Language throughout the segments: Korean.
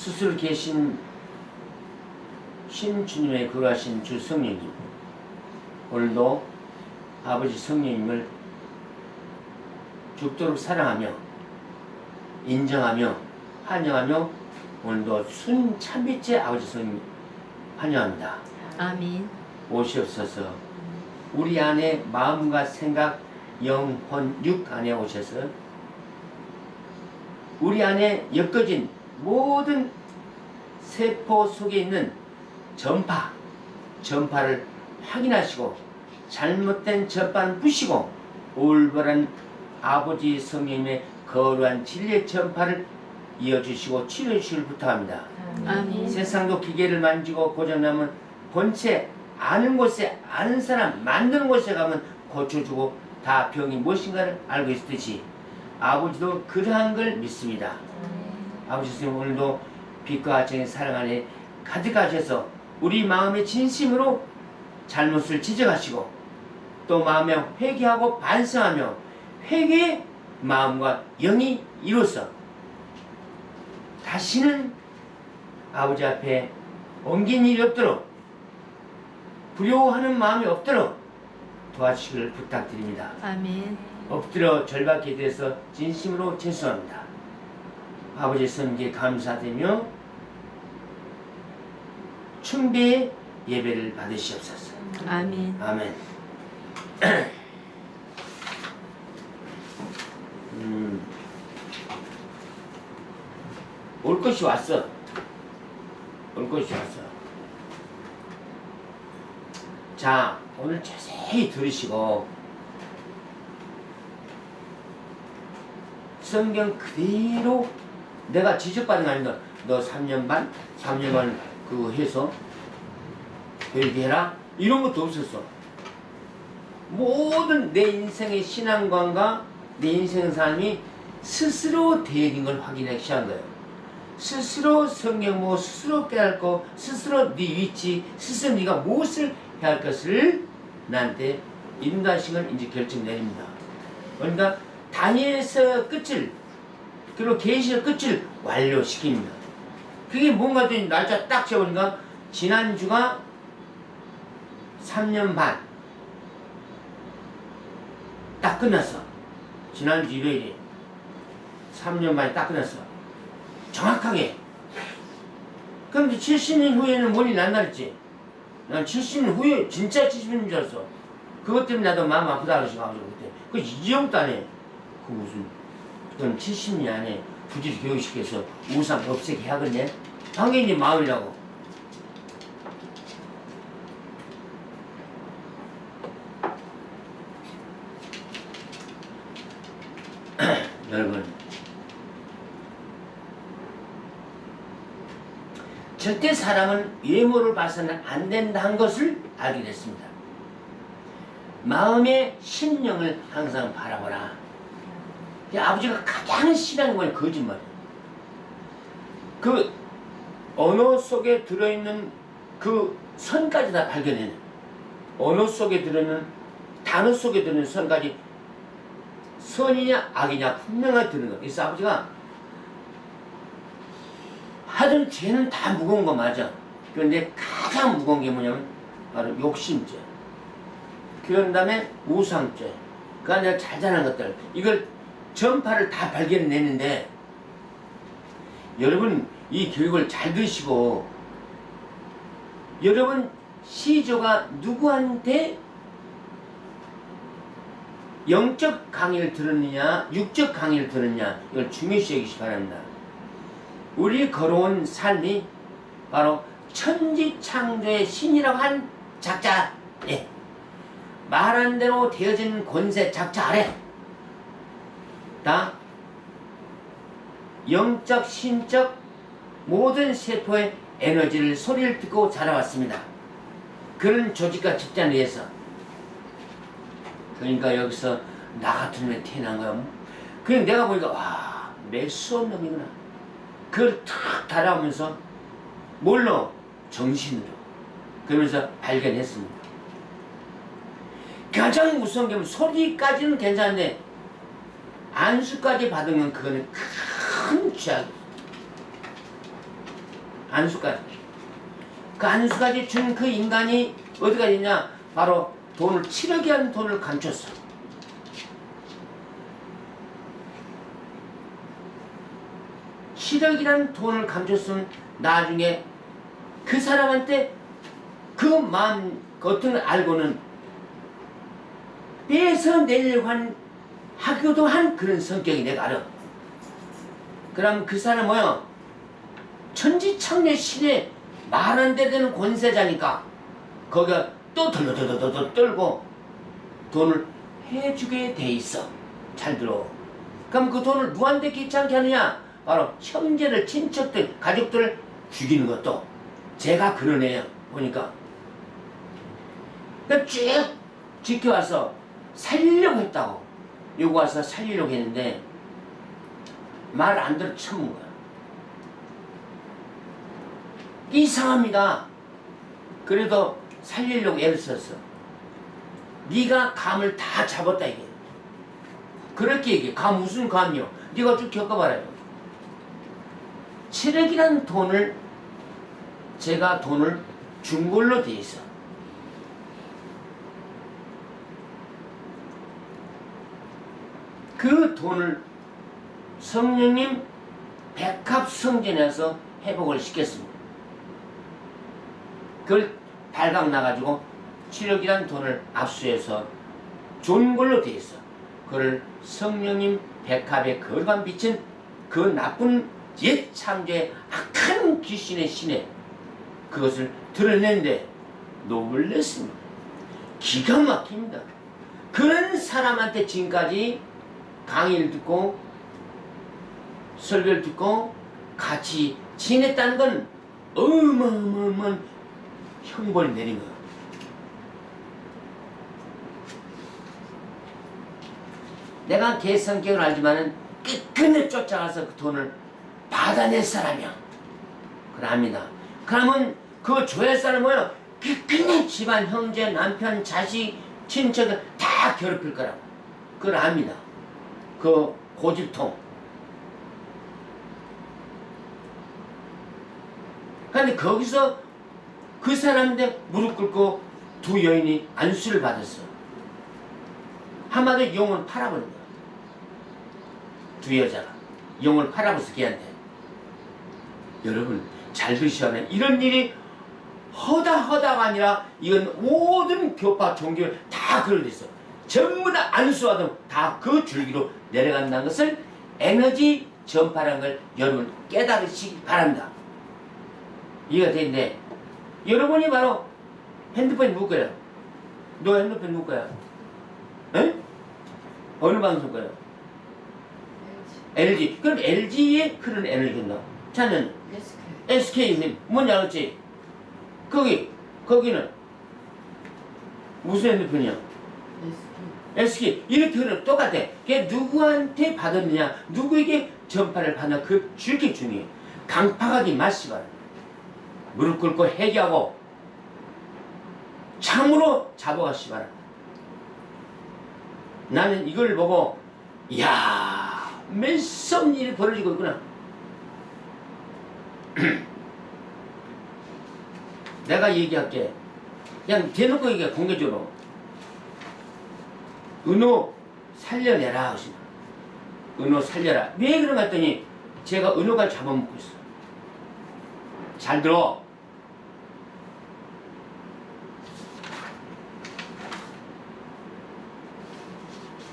스스로 계신 신주님의 거룩하신 주 성령님, 오늘도 아버지 성령님을 죽도록 사랑하며 인정하며 환영하며 오늘도 순참빛의 아버지 성령 환영합니다. 아멘. 오시옵소서. 우리 안에 마음과 생각, 영혼, 육 안에 오셔서 우리 안에 엮어진 모든 세포 속에 있는 전파를 확인하시고 잘못된 전파는 부시고 올바른 아버지 성령님의 거룩한 진리의 전파를 이어주시고 치료해주시길 부탁합니다. 아멘. 세상도 기계를 만지고 고장나면 본체 아는 곳에 아는 사람 만드는 곳에 가면 고쳐주고 다 병이 무엇인가를 알고 있듯이 아버지도 그러한 걸 믿습니다. 아버지 선생님 오늘도 빛과 정의 사랑 안에 가득하셔서 우리 마음의 진심으로 잘못을 지적하시고 또 마음에 회개하고 반성하며 회개의 마음과 영이 이루어서 다시는 아버지 앞에 옮긴 일이 없도록 두려워하는 마음이 없도록 도와주시기를 부탁드립니다. 아멘. 엎드려 절박에 대해서 진심으로 죄송합니다. 아버지 선기에 감사드리며 충배의 예배를 받으시옵소서. 아멘. 아멘. 올 것이 왔어. 올 것이 왔어. 자, 오늘 자세히 들으시고 성경 그대로 내가 지적받은 거 아닌가? 너 3년 반 그거 해서 회개해라? 이런 것도 없었어. 모든 내 인생의 신앙관과 내 인생 삶이 스스로 되어진 걸 확인하기 시작한 거예요. 스스로 성경 뭐 스스로 깨닫고 스스로 네 위치 스스로 네가 무엇을 해야 할 것을 나한테 인도하신 걸 이제 결정 내립니다. 그러니까 다니엘서 끝을 그리고 계시의 끝을 완료시킵니다. 그게 뭔가 좀 날짜 딱 재보니까 지난주가 3년 반 딱 끝났어. 지난주 일요일에 3년 반이 딱 끝났어. 정확하게. 그럼 70년 후에는 뭔 일이 난다 그랬지? 난 70년 후에 진짜 70년인 줄 알았어. 그것 때문에 나도 마음 아프다 그러셔가지고 그때 그 이제부터 안 해. 그 무슨 그럼 70년 안에 부지를 교육시켜서 우상 없애게 하겠네? 한게 이제 마음이라고. 여러분 절대 사람은 외모를 봐서는 안 된다는 것을 알게 됐습니다. 마음의 심령을 항상 바라보라. 아버지가 가장 싫어하는 건 거짓말이에요. 그 언어 속에 들어있는 그 선까지 다 발견해요. 언어 속에 들어있는 단어 속에 들어있는 선까지 선이냐 악이냐 분명하게 드는 거. 그래서 아버지가 하던 죄는 다 무거운 거 맞아. 그런데 가장 무거운 게 뭐냐면 바로 욕심죄. 그런 다음에 우상죄. 그 안에 잘잘한 것들. 이걸 전파를 다 발견해내는데 여러분 이 교육을 잘 들으시고 여러분 시조가 누구한테 영적 강의를 들었느냐 육적 강의를 들었느냐 이걸 중요시 여기시 바랍니다. 우리 걸어온 삶이 바로 천지창조의 신이라고 한 작자 말한 대로 되어진 권세 작자 아래 다 영적 신적 모든 세포의 에너지를 소리를 듣고 자라왔습니다. 그런 조직과 집단에 의해서 그러니까 여기서 나 같은 놈이 태어난 거야. 그냥 내가 보니까 와 매수한 놈이구나. 그걸 탁 달아오면서 뭘로? 정신으로. 그러면서 발견했습니다. 가장 무서운 게 소리까지는 괜찮은데 안수까지 받으면 그거는 큰 죄악이에요. 안수까지. 그 안수까지 준 그 인간이 어디가 있냐? 바로 돈을 7억이라는 돈을 감췄어. (7억이라는) 돈을 감췄으면 나중에 그 사람한테 그 마음 겉은 알고는 뺏어내려고 하기도 한 그런 성격이 내가 알아. 그럼 그 사람 뭐야? 천지창녀 신의 말 안 되는 권세자니까 거기가 또 덜덜덜덜 떨고 돈을 해주게 돼 있어. 잘 들어. 그럼 그 돈을 누구한테 귀찮게 하느냐? 바로 형제를, 친척들, 가족들을 죽이는 것도 제가 그런 애예요. 보니까. 그러니까 쭉 지켜와서 살리려고 했다고. 요거 와서 살리려고 했는데 말 안 들어 쳐문 거야. 이상합니다. 그래도 살리려고 애를 썼어. 네가 감을 다 잡았다 이게. 그렇게 얘기해. 감 무슨 감이요? 네가 쭉 겪어봐라요. 7억이라는 돈을 제가 돈을 준 걸로 돼 있어. 그 돈을 성령님 백합성전에서 회복을 시켰습니다. 그걸 발각 나가지고 7억이라는 돈을 압수해서 준 걸로 돼 있어. 그걸 성령님 백합에 거룩한 빛은 그 나쁜 옛 창조의 악한 귀신의 신에 그것을 드러내는데 놀랐습니다. 기가 막힙니다. 그런 사람한테 지금까지 강의를 듣고 설교를 듣고 같이 지냈다는 건 어마어마한 형벌이 내린 거야. 내가 걔 성격을 알지만은 끝끝내 쫓아가서 그 돈을 받아낼 사람이야. 그걸 압니다. 그러면 그 조회 사람은 뭐야? 끝끝내 집안, 형제, 남편, 자식, 친척을 다 괴롭힐 거라고. 그걸 압니다. 그 고집통. 근데 거기서 그 사람한테 무릎 꿇고 두 여인이 안수를 받았어. 한마디로 영혼을 팔아버린 거야. 두 여자가 영혼을 팔아버렸어 걔한테. 여러분 잘 들으셔야 해. 이런 일이 허다가 아니라 이건 모든 교파 종교 다 그런 데 있어. 전부 다 안수하던 다 그 줄기로 내려간다는 것을 에너지 전파라는 걸 여러분 깨달으시기 바랍니다. 이해가 되는데 여러분이 바로 핸드폰이 누구 거야? 너 핸드폰 누구 거야? 에? 어느 방송 거야? LG. 그럼 LG에 그런 에너지가 자는 SK 뭔지 알았지? 거기는 무슨 핸드폰이야? SK. 이렇게 그럼 똑같아. 걔 누구한테 받았느냐, 누구에게 전파를 받나, 그 줄기 중요해. 강파가지 마시고 무릎 꿇고 회개하고 참으로 잡아가시기 바랍니다. 나는 이걸 보고 이야 매섭은 일이 벌어지고 있구나. 내가 얘기할게. 그냥 대놓고 얘기해. 공개적으로 은호 살려내라 하시나. 은호 살려라. 왜 그런가 했더니 제가 은호가 잡아먹고 있어. 잘 들어.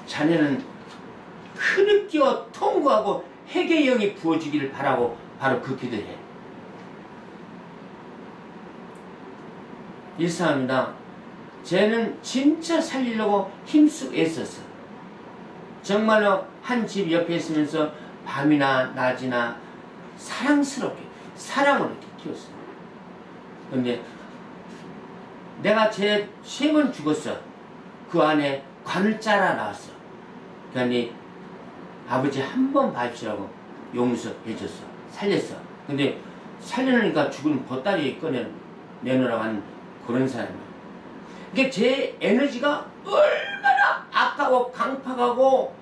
자네는 흐느껴 통과하고 회개의 영이 부어지기를 바라고 바로 그 기도해. 일사합니다. 쟤는 진짜 살리려고 힘쓰고 애썼어. 정말로 한 집 옆에 있으면서 밤이나 낮이나 사랑스럽게 사랑으로 이렇게 키웠어. 근데 내가 쟤 3번 죽었어. 그 안에 관을 짜라 나왔어. 그러니 아버지 한 번 봐주시라고 용서해줬어. 살렸어. 근데 살려놓으니까 죽은 보따리 내놓으라고 하는 그런 사람이야. 그러니까 제 에너지가 얼마나 아까워 강팍하고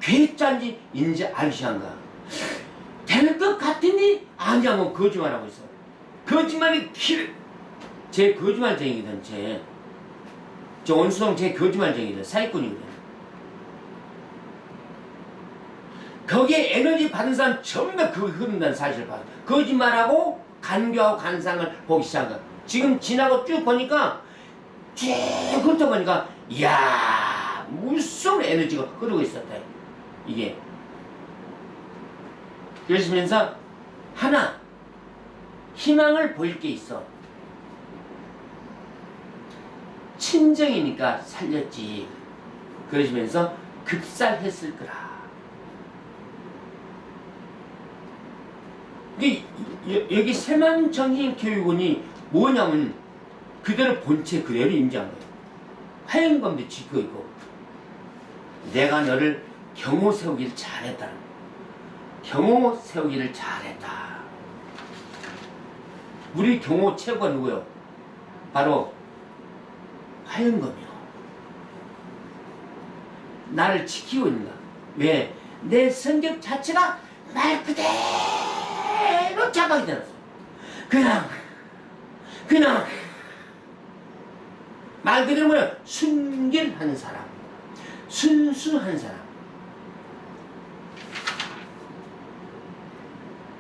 괴짠지 인지 알시한가. 되는 것 같으니 아니야 뭐 거짓말하고 있어. 거짓말이 제 거짓말쟁이거든. 저 원수동 제 거짓말쟁이거든. 사기꾼이거든. 거기에 에너지 받은 사람 전부 다 그거 흐른다는 사실을 봐. 거짓말하고 간교하고 간상을 보기 시작한. 지금 지나고 쭉 보니까 쭉 훑어 보니까 이야 무슨 에너지가 흐르고 있었다. 이게 그러시면서 하나 희망을 보일 게 있어. 친정이니까 살렸지. 그러시면서 급살했을 거라. 여기 세만정신교육원이 뭐냐면 그대로 본체 그대로 임재한 거예요. 화행범도 지고 있고 내가 너를 경호 세우기를 잘했다는 거예요. 경호 세우기를 잘했다. 우리 경호 최고가 누구요? 바로 화영검이요. 나를 지키고 있는 거야. 왜? 내 성격 자체가 말 그대로 자각이 되었어. 그냥 말 그대로 뭐야? 순결한 사람, 순수한 사람.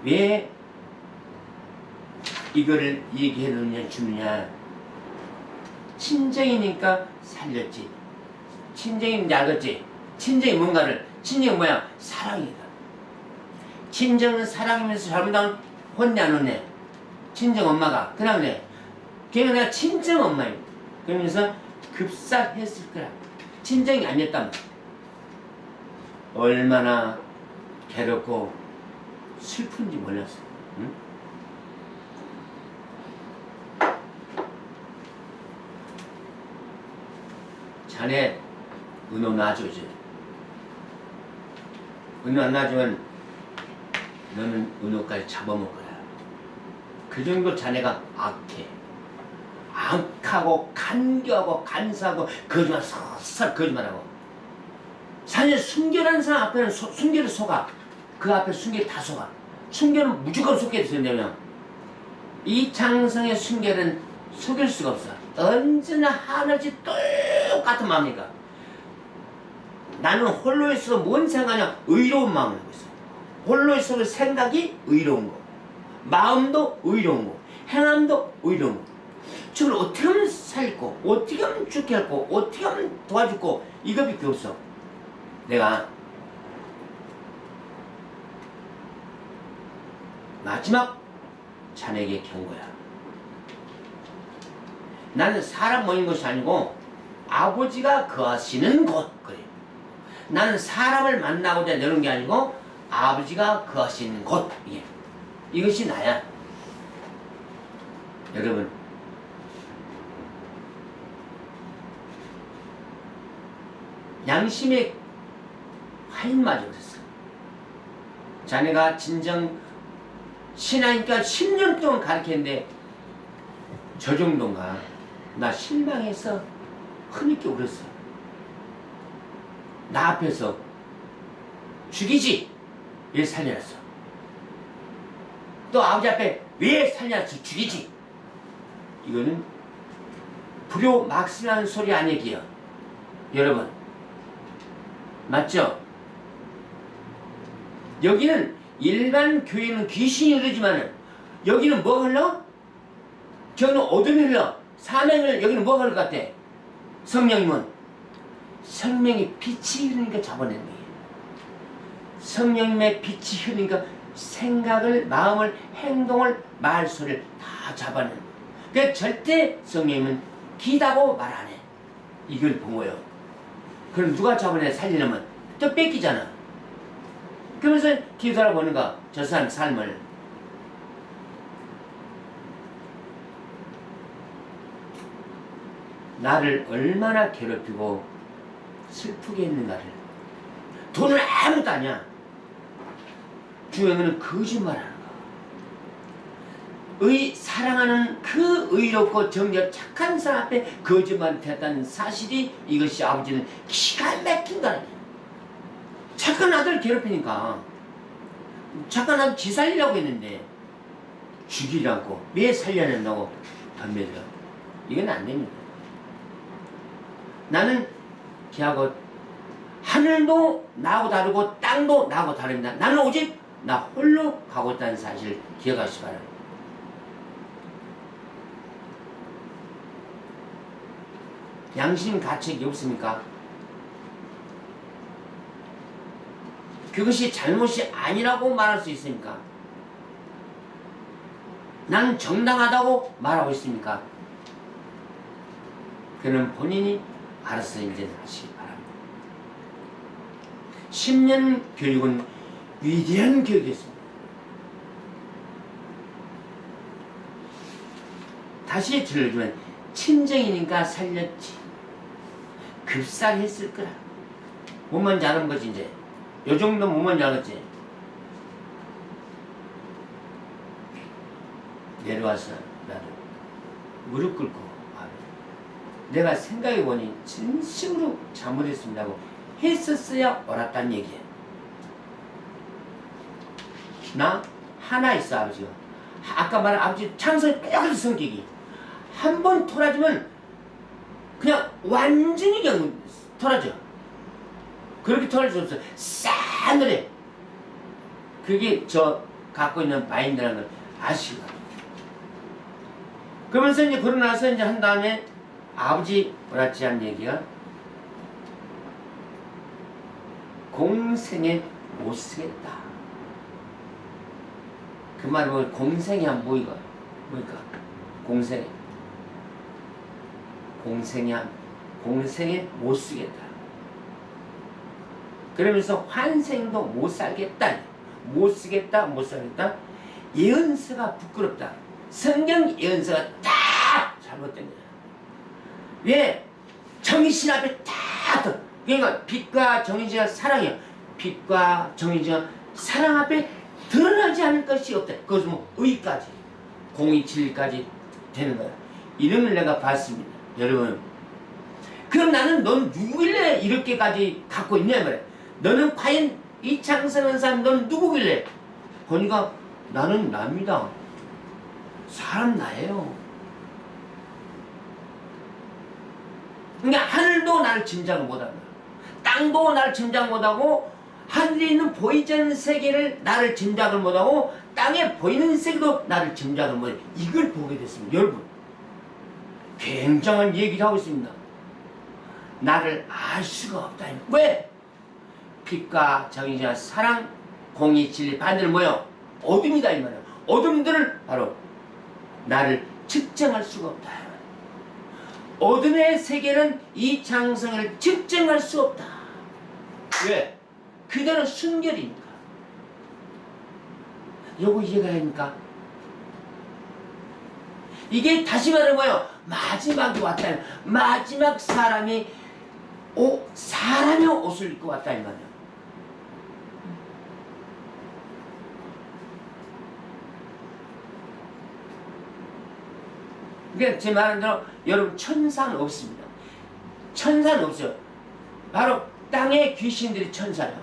왜 이거를 얘기해 주느냐? 친정이니까 살렸지. 친정이 얇았지. 친정이 뭔가를, 친정이 뭐야? 사랑이다. 친정은 사랑이면서 잘못하면 혼내 안 혼내? 친정 엄마가 그냥 그래. 걔가 내가 친정 엄마예요. 그러면서 급살했을 거라. 친정이 아니었다면 얼마나 괴롭고 슬픈지 몰랐어. 응? 자네 은호 놔줘지. 은호 안 놔주면 너는 은호까지 잡아먹을 거야. 그 정도 자네가 악해. 악하고 간교하고 간사하고 거짓말 싹싹 거짓말하고. 자네 순결한 사람 앞에는 순결을 속아. 그 앞에 순결 다 속아. 순결은 무조건 속게 되냐면 이 장성의 순결은 속일 수가 없어. 언제나 하나씩 똑같은 마음이니까. 나는 홀로 있어도 뭔 상관이야? 의로운 마음을 하고 있어. 홀로 있어도 생각이 의로운 거, 마음도 의로운 거, 행함도 의로운 거. 저걸 어떻게 하면 살고, 어떻게 하면 죽게 할고, 어떻게 하면 도와줄고, 이거밖에 없어. 내가 마지막 자네에게 경고야. 나는 사람 모인 것이 아니고 아버지가 거하시는 곳. 그래. 나는 사람을 만나고자 내는 게 아니고 아버지가 거하시는 곳. 이것이 나야. 여러분, 양심의 화인마저 그랬어. 자네가 진정 신하니까 10년 동안 가르쳤는데 저 정도인가? 나 실망해서 흐느껴 울었어. 나 앞에서 죽이지 왜 살려놨어? 또 아버지 앞에 왜 살려놨어? 죽이지. 이거는 불효 막신하는 소리 아니기요. 여러분 맞죠? 여기는 일반 교회는 귀신이 흐르지만은 여기는 뭐가 흘러? 저는 어둠이 흘러. 사명을 여기는 뭐가 흘러 같아? 성령님은 성령의 빛이 흐르니까 잡아내는 거예요. 성령님의 빛이 흐르니까 생각을, 마음을, 행동을, 말소리를 다 잡아내는 거예요. 그러니까 절대 성령님은 기다고 말 안 해. 이걸 본 거예요. 그럼 누가 잡아내 살리려면 또 뺏기잖아. 그러면서 뒤돌아보는 거, 저 사람 삶을. 나를 얼마나 괴롭히고 슬프게 했는가를. 돈을 아무것도 아니야. 중요한 거는 거짓말하는 거. 사랑하는 그 의롭고 정결 착한 사람 앞에 거짓말을 했다는 사실이 이것이 아버지는 기가 막힌다는 거야. 착한 아들 괴롭히니까. 착한 아들 지 살리려고 했는데 죽이지 않고 왜 살려낸다고 덤벼들어. 이건 안 됩니다. 나는 걔하고 하늘도 나하고 다르고 땅도 나하고 다릅니다. 나는 오직 나 홀로 가고 있다는 사실을 기억하시기 바랍니다. 양심 가책이 없습니까? 그것이 잘못이 아니라고 말할 수 있습니까? 나는 정당하다고 말하고 있습니까? 그는 본인이 알아서 이제 하시기 바랍니다. 10년 교육은 위대한 교육이었습니다. 다시 들려주면 친정이니까 살렸지. 급살했을 거라. 몸만 자른 거지 이제. 요 정도 몸만 자랐지. 내려와서 나를 무릎 꿇고 내가 생각해보니 진심으로 잘못했습니다고 했었어야 옳았단 얘기야. 나 하나 있어 아버지가. 아까 말한 아버지 창성이 똑같은 성격이. 한 번 토라지면 그냥 완전히 그냥 토라져. 그렇게 토할 수 없어. 싸늘해. 그게 저 갖고 있는 마인드라는 걸 아시고. 그러면서 이제 그러고 나서 이제 한 다음에 아버지 옳았지 않은 얘기가 공생에 못 쓰겠다. 그 말이 뭐 공생이 한 뭐이가 뭐니까 공생에 못 쓰겠다. 그러면서 환생도 못 살겠다. 못 쓰겠다. 예언서가 부끄럽다. 성경 예언서가 다 잘못된 거야. 왜? 정신 앞에 다 더. 그러니까 빛과 정신과 사랑이야. 빛과 정신과 사랑 앞에 드러나지 않을 것이 없다. 그것은 뭐 의까지 공의 진리까지 되는 거야. 이런 걸 내가 봤습니다. 여러분. 그럼 나는 넌 누구길래 이렇게까지 갖고 있냐 말이야. 너는 과연 이창성한 사람 넌 누구길래? 보니까 나는 납니다. 사람 나예요. 그러니까 하늘도 나를 짐작을 못하고 땅도 나를 짐작 못하고 하늘에 있는 보이지 않는 세계를 나를 짐작을 못하고 땅에 보이는 세계도 나를 짐작을 못해. 이걸 보게 됐습니다. 여러분 굉장한 얘기를 하고 있습니다. 나를 알 수가 없다. 왜? 빛과 정의와 사랑, 공의, 진리, 반대는 뭐예요? 어둠이다 이 말이에요. 어둠들을 바로 나를 측정할 수가 없다. 어둠의 세계는 이 장성을 측정할 수 없다. 왜? 그대로 순결이니까. 요거 이해가 됩니까? 이게 다시 말하면 뭐예요? 마지막이 왔다. 마지막 사람이 사람의 옷을 입고 왔다 이 말이에요. 그러니까 제 말한 대로 여러분 천사는 없습니다. 천사는 없어요. 바로 땅의 귀신들이 천사예요.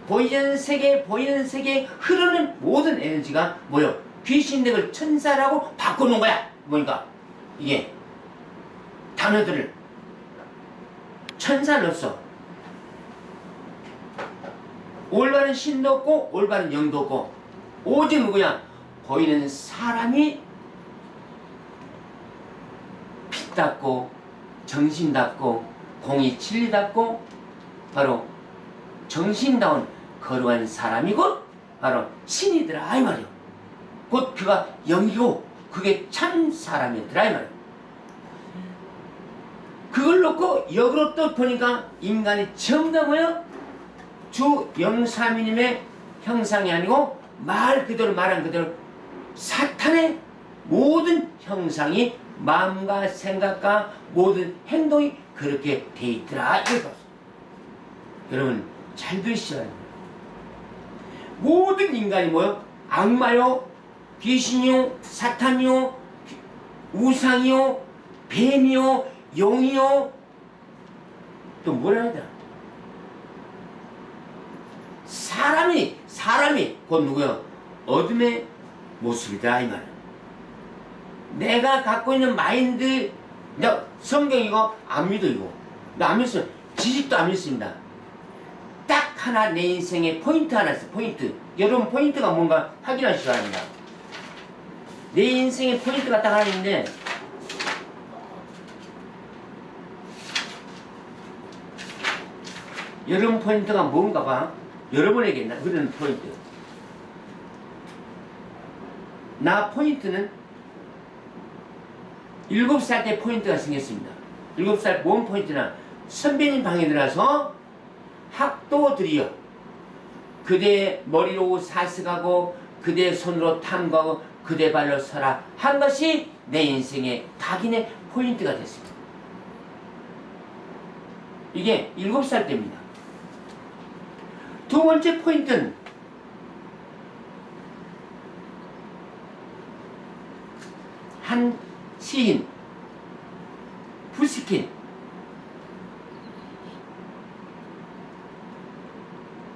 보이는 세계에 흐르는 모든 에너지가 뭐요? 귀신들을 천사라고 바꿔놓은 거야. 뭐니까 이게 단어들을. 천사는 없어. 올바른 신도 없고 올바른 영도 없고 오직 누구야? 보이는 사람이 빛답고 정신답고 공의 진리답고 바로 정신다운 거룩한 사람이 곧 바로 신이더라 이 말이요. 곧 그가 영이고 그게 참 사람이더라 이 말이요. 그걸 놓고 역으로 또 보니까 인간이 전부 다 뭐야? 주 영삼위님의 형상이 아니고 말 그대로 말한 그대로 사탄의 모든 형상이 마음과 생각과 모든 행동이 그렇게 돼 있더라 이거. 여러분 잘 들으시라는 거예요. 모든 인간이 뭐요? 악마요, 귀신이요, 사탄이요, 우상이요, 뱀이요, 용이요, 또 뭐라 해야 되나? 사람이 곧 누구요? 어둠의 모습이다 이 말은. 내가 갖고 있는 마인드, 나 성경 이거 안 믿어 이거. 나 안 믿어. 지식도 안 믿습니다. 딱 하나 내 인생에 포인트 하나 있어. 포인트. 여러분 포인트가 뭔가 확인하시기 바랍니다. 내 인생에 포인트가 딱 하나 있는데 여러분 포인트가 뭔가 봐. 여러분에게 흐르는 포인트. 나 포인트는 7살 때 포인트가 생겼습니다. 7살 뭔 포인트나 선배님 방에 들어가서 학도들이여 그대 머리로 사색하고 그대 손으로 탐구하고 그대 발로 서라 한 것이 내 인생의 각인의 포인트가 됐습니다. 이게 7살 때입니다. 두 번째 포인트는 한 시인 푸시킨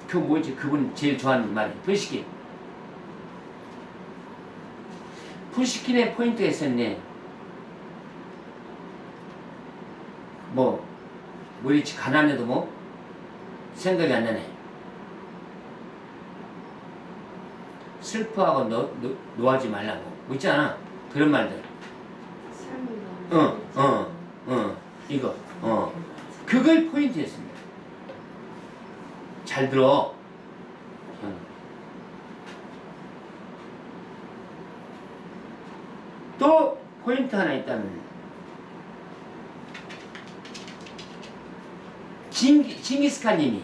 그 뭐지 그분 제일 좋아하는 말이 푸시킨의 포인트가 있었네. 뭐 이렇게 가난해도 뭐 생각이 안 나네. 슬퍼하고 노하지 말라고 뭐 있잖아 그런 말들. 이거 그걸 포인트였습니다. 잘 들어. 또 포인트 하나 있다면 징기스칸님이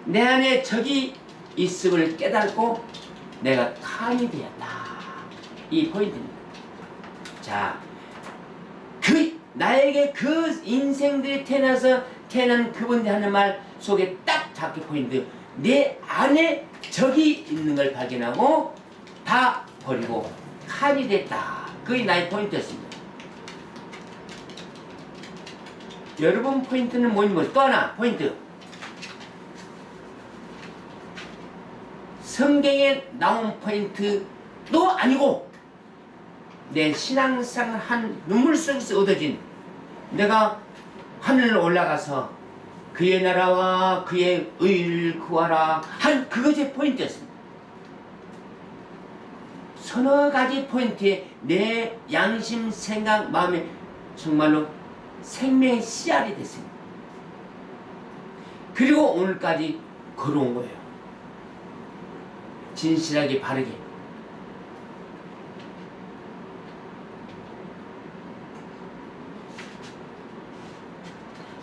내 안에 적이 있음을 깨닫고 내가 칸이 되었다. 이 포인트입니다. 자, 나에게 그 인생들이 태어난 그분들 하는 말 속에 딱 잡힌 포인트. 내 안에 적이 있는 걸 발견하고 다 버리고 칸이 됐다. 그게 나의 포인트였습니다. 여러분 포인트는 뭐니? 또 하나 포인트. 성경에 나온 포인트도 아니고 내 신앙생활 한 눈물 속에서 얻어진 내가 하늘로 올라가서 그의 나라와 그의 의를 구하라 한 그것이 포인트였습니다. 서너 가지 포인트에 내 양심, 생각, 마음에 정말로 생명의 씨알이 됐습니다. 그리고 오늘까지 걸어온 거예요. 진실하게 바르게.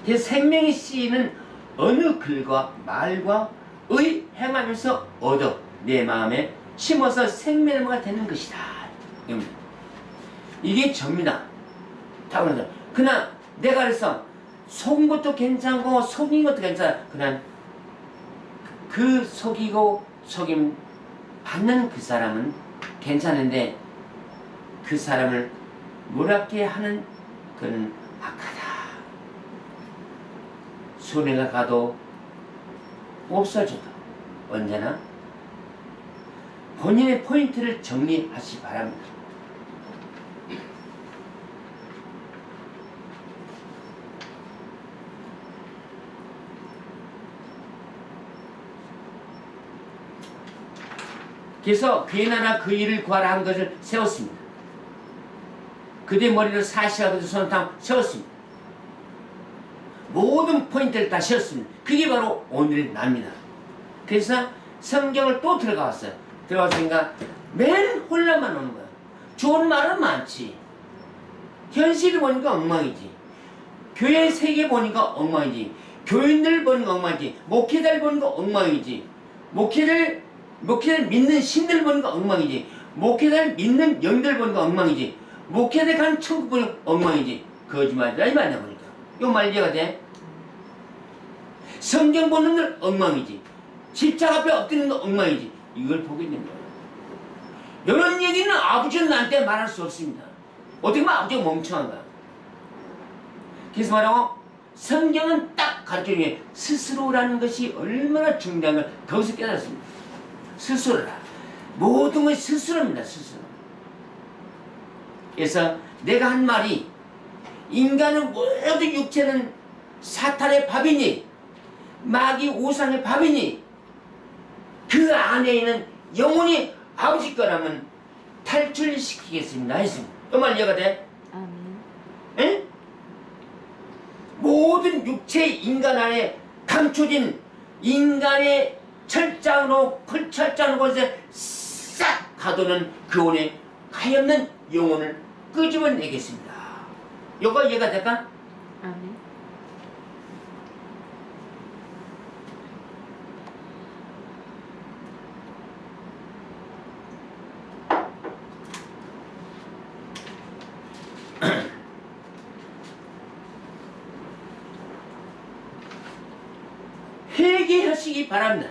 그 생명의 씨는 어느 글과 말과 의 행하면서 얻어 내 마음에 심어서 생명가 되는 것이다. 이게 접니다. 타고난다. 그러나 내가 그래서 속은 것도 괜찮고 속인 것도 괜찮아. 그냥 그 속이고 속임 받는 그 사람은 괜찮은데 그 사람을 몰아게 하는 그는 악하다. 손해가 가도 없어져도 언제나 본인의 포인트를 정리하시기 바랍니다. 그래서 그의 나라 그 일을 구하라 한 것을 세웠습니다. 그대 머리를 사시하고 손을 세웠습니다. 모든 포인트를 다 세웠습니다. 그게 바로 오늘의 나입니다. 그래서 성경을 또 들어가봤어요. 들어가서니까 맨 혼란만 오는 거야. 좋은 말은 많지. 현실을 보니까 엉망이지. 교회 세계 보니까 엉망이지. 교인들 보니까 엉망이지. 목회자를 보니까 엉망이지. 목회를 믿는 신들 보니까 엉망이지. 목회자를 믿는 영들 보니까 엉망이지. 목회자 간 천국 보니까 엉망이지. 거짓말이라 이 말이야 보니까. 이 말 이해가 돼? 성경 보는 건 엉망이지. 십자가 앞에 엎드리는 건 엉망이지. 이걸 보게 된 거야. 이런 얘기는 아버지는 나한테 말할 수 없습니다. 어떻게 보면 아버지가 멍청한 거야. 그래서 말하고 성경은 딱 가르쳐주는 게 스스로라는 것이 얼마나 중요한 걸 거기서 깨달았습니다. 스스로라. 모든 건 스스로입니다. 스스로. 그래서 내가 한 말이 인간은 모든 육체는 사탄의 밥이니 마귀 우상의 밥이니 그 안에 있는 영혼이 아버지 거라면 탈출시키겠습니다 했습니다. 이 말 이해가 돼? 아멘. 에? 모든 육체 인간 안에 감춰진 인간의 철장으로 풀철장으로 곳에 싹 가두는 그 원에 하염는 영혼을 끄집어내겠습니다. 이거 이해가 될까? 아멘. 회개하시기 바랍니다.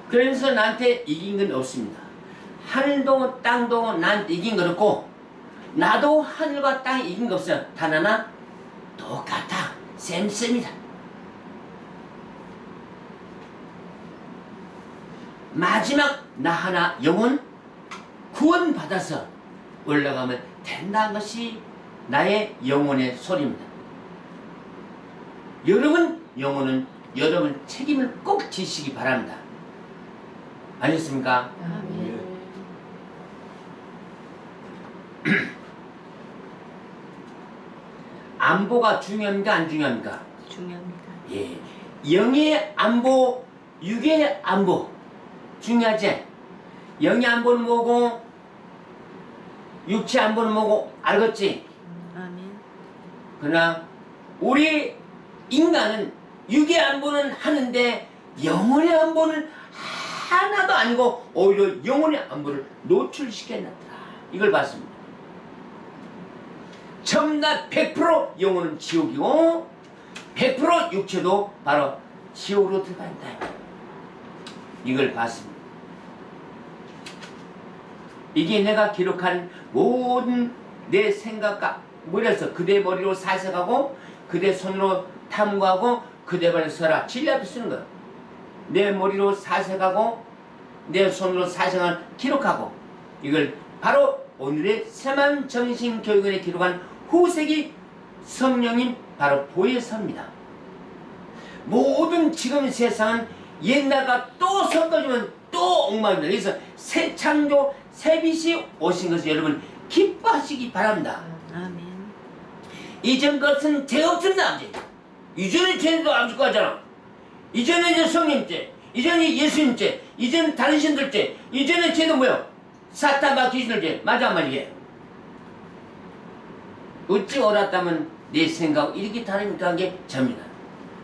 그래서 나한테 이긴 건 없습니다. 하늘도 땅도 나한테 이긴 건 없고 나도 하늘과 땅에 이긴 거 없어요. 단 하나 똑같아. 쌤쌤이다. 마지막 나 하나 영혼 구원받아서 올라가면 된다는 것이 나의 영혼의 소리입니다. 여러분 영혼은 여러분 책임을 꼭 지시기 바랍니다. 아셨습니까? 아멘. 안보가 중요합니까? 안 중요합니까? 중요합니다. 예. 영의 안보, 육의 안보 중요하지? 영의 안보는 뭐고 육체 안보는 뭐고 알겠지? 아멘. 그러나 우리 인간은 육의 안보는 하는데 영혼의 안보는 하나도 아니고 오히려 영혼의 안보를 노출시켜놨다. 이걸 봤습니다. 전부 100% 영혼은 지옥이고 100% 육체도 바로 지옥으로 들어간다. 이걸 봤습니다. 이게 내가 기록한 모든 내 생각과 머리에서 그대 머리로 사색하고 그대 손으로 탐구하고 그대 발에 서라 진리 앞에 쓰는 거야. 내 머리로 사색하고 내 손으로 사색을 기록하고 이걸 바로 오늘의 새만정신교육원에 기록한 후세기 성령님 바로 보혜사입니다. 모든 지금 세상은 옛날과 또 섞어주면 또 엉망입니다. 그래서 새 창조 새 빛이 오신 것을 여러분 기뻐하시기 바랍니다. 아멘. 이전 것은 죄 없습니다. 이전의 죄도 안 죽고 하잖아. 이전에 이제 성령죄, 이전에 예수님죄, 이전 다른 신들죄, 이전의 죄도 뭐야? 사탄과 귀신들죄. 맞아 안 맞게? 어찌 옳았다면 내 생각 이렇게 다릅니까? 게 접니다.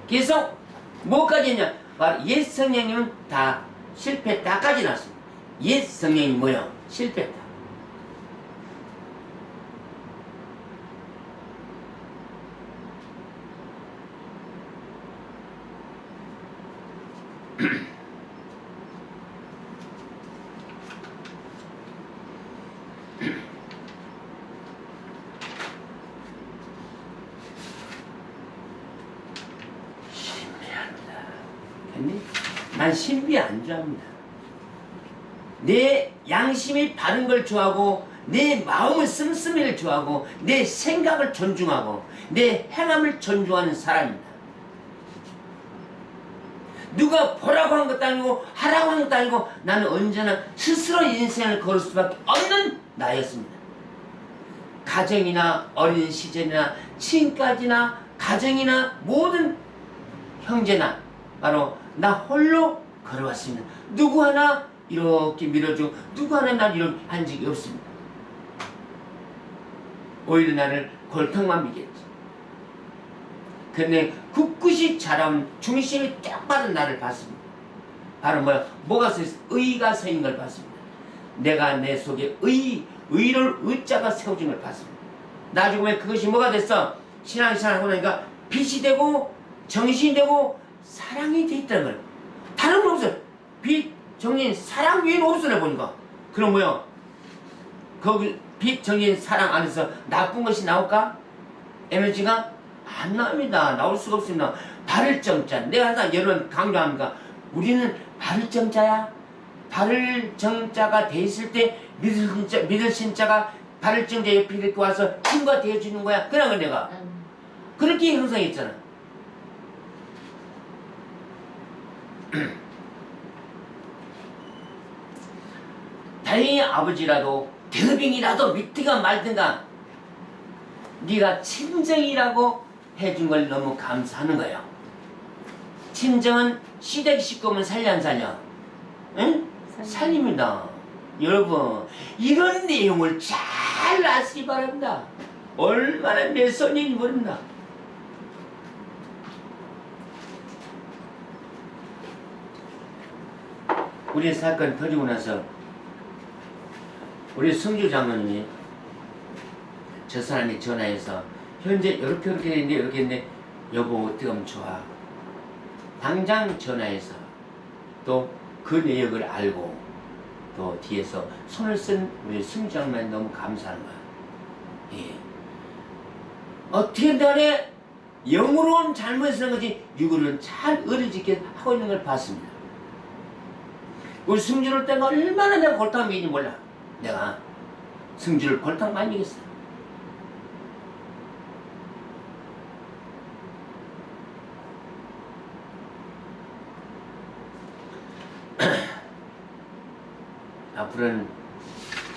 그래서 뭐까지 했냐? 바로 옛 성령님은 다 실패다까지 났습니다. 옛 성령이 뭐야? 실패다. 난 신비 안 좋아합니다. 내 양심이 바른 걸 좋아하고 내 마음을 씀씀이를 좋아하고 내 생각을 존중하고 내 행함을 존중하는 사람입니다. 누가 보라고 한 것도 아니고 하라고 한 것도 아니고 나는 언제나 스스로 인생을 걸을 수밖에 없는 나였습니다. 가정이나 어린 시절이나 친까지나 가정이나 모든 형제나 바로 나 홀로 걸어왔습니다. 누구 하나 이렇게 밀어주고 누구 하나 날 이렇게 한 적이 없습니다. 오히려 나를 골탕만 미겠지. 근데 굳굳이 자라온 중심이 딱 바른 나를 봤습니다. 바로 뭐가 서 있어? 의가 서인 걸 봤습니다. 내가 내 속에 의를 의자가 세워진 걸 봤습니다. 나중에 그것이 뭐가 됐어? 신앙생활 하고 나니까 빛이 되고 정신이 되고 사랑이 돼 있다는 거예요. 다른 건 없어요. 빛, 정신 사랑 위에는 없으나 보니까. 그럼 뭐야? 거기 빛 정신 사랑 안에서 나쁜 것이 나올까? 에너지가 안 나옵니다. 나올 수가 없습니다. 바를 정자. 내가 항상 여러분 강조합니다. 우리는 바를 정자야. 바를 정자가 돼 있을 때 믿을 신자가 바를 정자 옆에 이렇게 와서 친구가 되어주는 거야. 그런 거 내가 그렇게 형성했잖아. 다행히 아버지라도 대병이라도 믿든가 말든가 네가 친정이라고 해준 걸 너무 감사하는 거예요. 친정은 시댁 식구면 살려 안 살려? 응? 살립니다. 여러분 이런 내용을 잘 아시기 바랍니다. 얼마나 내 손인지 모릅니다. 우리 사건 터지고 나서 우리 성주 장로님이 저 사람이 전화해서 현재 이렇게 됐는데 이렇게 했는데 여보 어떻게 하면 좋아. 당장 전화해서 또 그 내역을 알고 또 뒤에서 손을 쓴 우리 성주 장로님 너무 감사한 거야. 예. 어떻게 간에 영으로는 잘못을 한 거지 육으로는 잘 의리짓게 하고 있는 걸 봤습니다. 우리 승주를 때가 얼마나 내가 골탕 먹인지 몰라. 내가 승주를 골탕 많이 먹였어. 앞으로는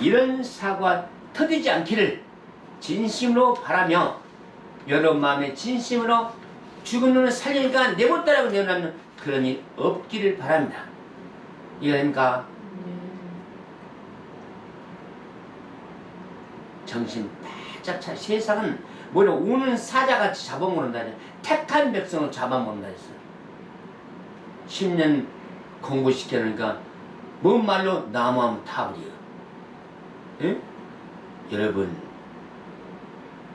이런 사고가 터지지 않기를 진심으로 바라며 여러분 마음에 진심으로 죽은 놈을 살리니까 내못다라고 내어놓는 그런 일 없기를 바랍니다. 이러니까 정신 바짝 차. 세상은 뭐냐 우는 사자같이 잡아먹는다. 택한 백성을 잡아먹는다 했어요. 10년 공부시켜놓으니까 뭔 말로 나무하면 타버려. 응? 여러분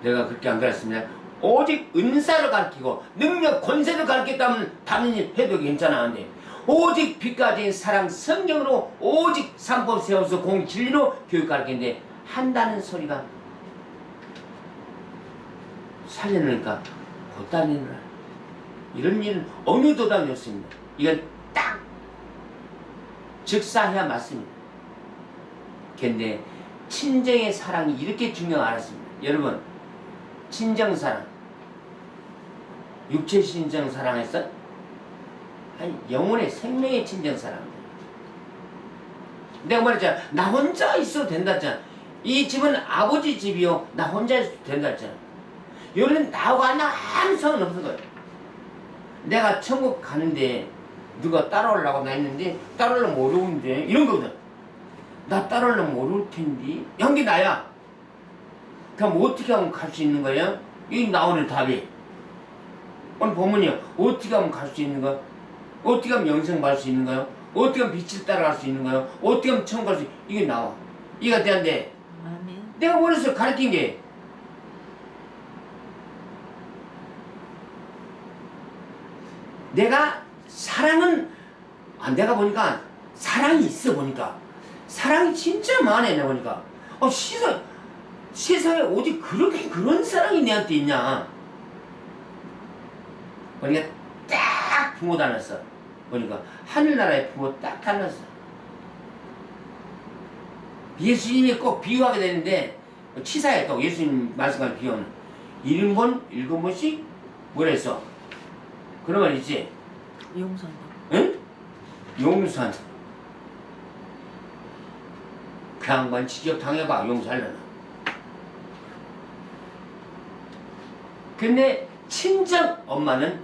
내가 그렇게 안 가르쳤습니다. 오직 은사를 가르치고 능력 권세를 가르쳤다면 당연히 해도 괜찮았는데 오직 빛까지 사랑 성경으로 오직 삼법 세워서 공 진리로 교육 가르치는데 한다는 소리가 살려놓으니까 곧다니느라 이런 일은 어느 도당이 없습니다. 이건 딱 즉사해야 맞습니다. 근데 친정의 사랑이 이렇게 중요한 알았습니다. 여러분 친정 사랑 육체 친정 사랑했어? 아니 영혼의 생명의 친정 사랑. 내가 말했잖아. 나 혼자 있어도 된다 했잖아. 이 집은 아버지 집이요. 나 혼자 있어도 된다 했잖아. 여기는 나하고 나 아무 상관없는 거예요. 내가 천국 가는데 누가 따라오려고 나 했는데 따라오려면 어려운데 이런 거거든. 나 따라오려면 어려울 텐데 한 게 나야. 그럼 어떻게 하면 갈 수 있는 거야? 이 나오는 답이 오늘 보면요. 어떻게 하면 갈 수 있는 거야? 어떻게 하면 영생 받을 수 있는 거야? 어떻게 하면 빛을 따라갈 수 있는 거야? 어떻게 하면 천국 갈 수 있는 거야? 이게 나와. 이가 돼안돼? 내가 원해서 가르친 게 내가 사랑은 내가 보니까 사랑이 있어. 보니까 사랑이 진짜 많네. 내가 보니까 세상에 오직 그렇게 그런 사랑이 내한테 있냐. 보니까 딱 부모 닮았어. 보니까 하늘나라의 부모 딱 닮았어. 예수님이 꼭 비유하게 되는데 치사해. 또 예수님 말씀하는 비유는 7번 7번씩 뭐라 했어? 그런 말 있지? 용서한다. 응? 용서한다. 그 양반 직접 당해봐. 용서하려나. 근데 친정 엄마는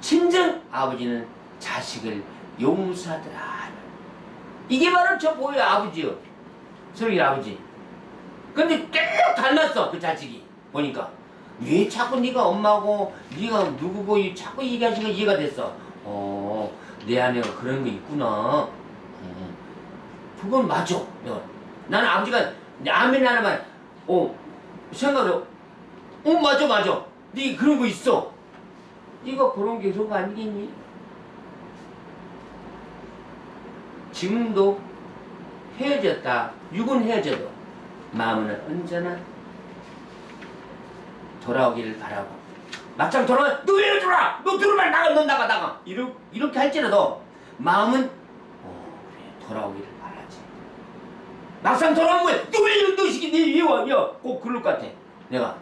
친정 아버지는 자식을 용서하더라. 이게 바로 저 보여 아버지요. 설기 아버지. 근데 쭉 닮았어. 그 자식이. 보니까. 왜 자꾸 네가 엄마고 네가 누구고 자꾸 얘기하시는 거 이해가 됐어. 내 아내가 그런 거 있구나. 그건 맞아. 나는 아버지가 아멘 하나만 생각을 맞아. 네 그런 거 있어. 네가 그런 게 그런 거 아니겠니? 지금도 헤어졌다. 육은 헤어져도 마음은 언제나 돌아오기를 바라고, 막상 돌아오면 너 왜 돌아? 너 들어오면 나가, 너 나가. 이렇게 할지라도 마음은 그래, 돌아오기를 바라지. 막상 돌아오면 뭐야? 너 시키 네 와, 꼭 그럴 것 같아. 내가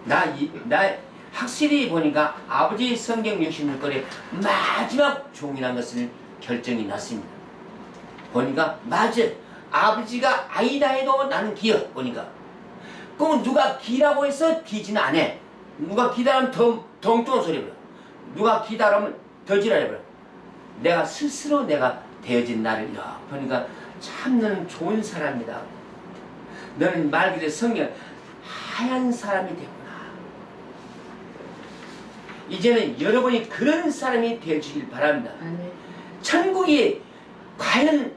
나 확실히 보니까 아버지 성경 66권의 마지막 종이라는 것을 결정이 났습니다. 보니까 맞아. 아버지가 아니다 해도 나는 기어. 보니까 그럼 누가 기라고 해서 기지는 안 해. 누가 기다라면 더 엉뚱한 소리 해버려. 누가 기다라면 더 지랄해버려. 내가 스스로 내가 되어진 나를 보니까 참 너는 좋은 사람이다. 너는 말 그대로 성경 하얀 사람이 되구나. 이제는 여러분이 그런 사람이 되어주길 바랍니다. 아멘. 천국이 과연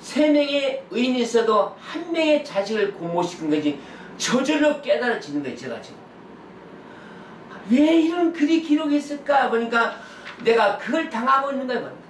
3명의 의인이 있어도 1명의 자식을 못 시킨 거지 저절로 깨달아지는 거예요. 제가 지금 왜 이런 글이 기록이 있을까 보니까 내가 그걸 당하고 있는 거예요. 보니까.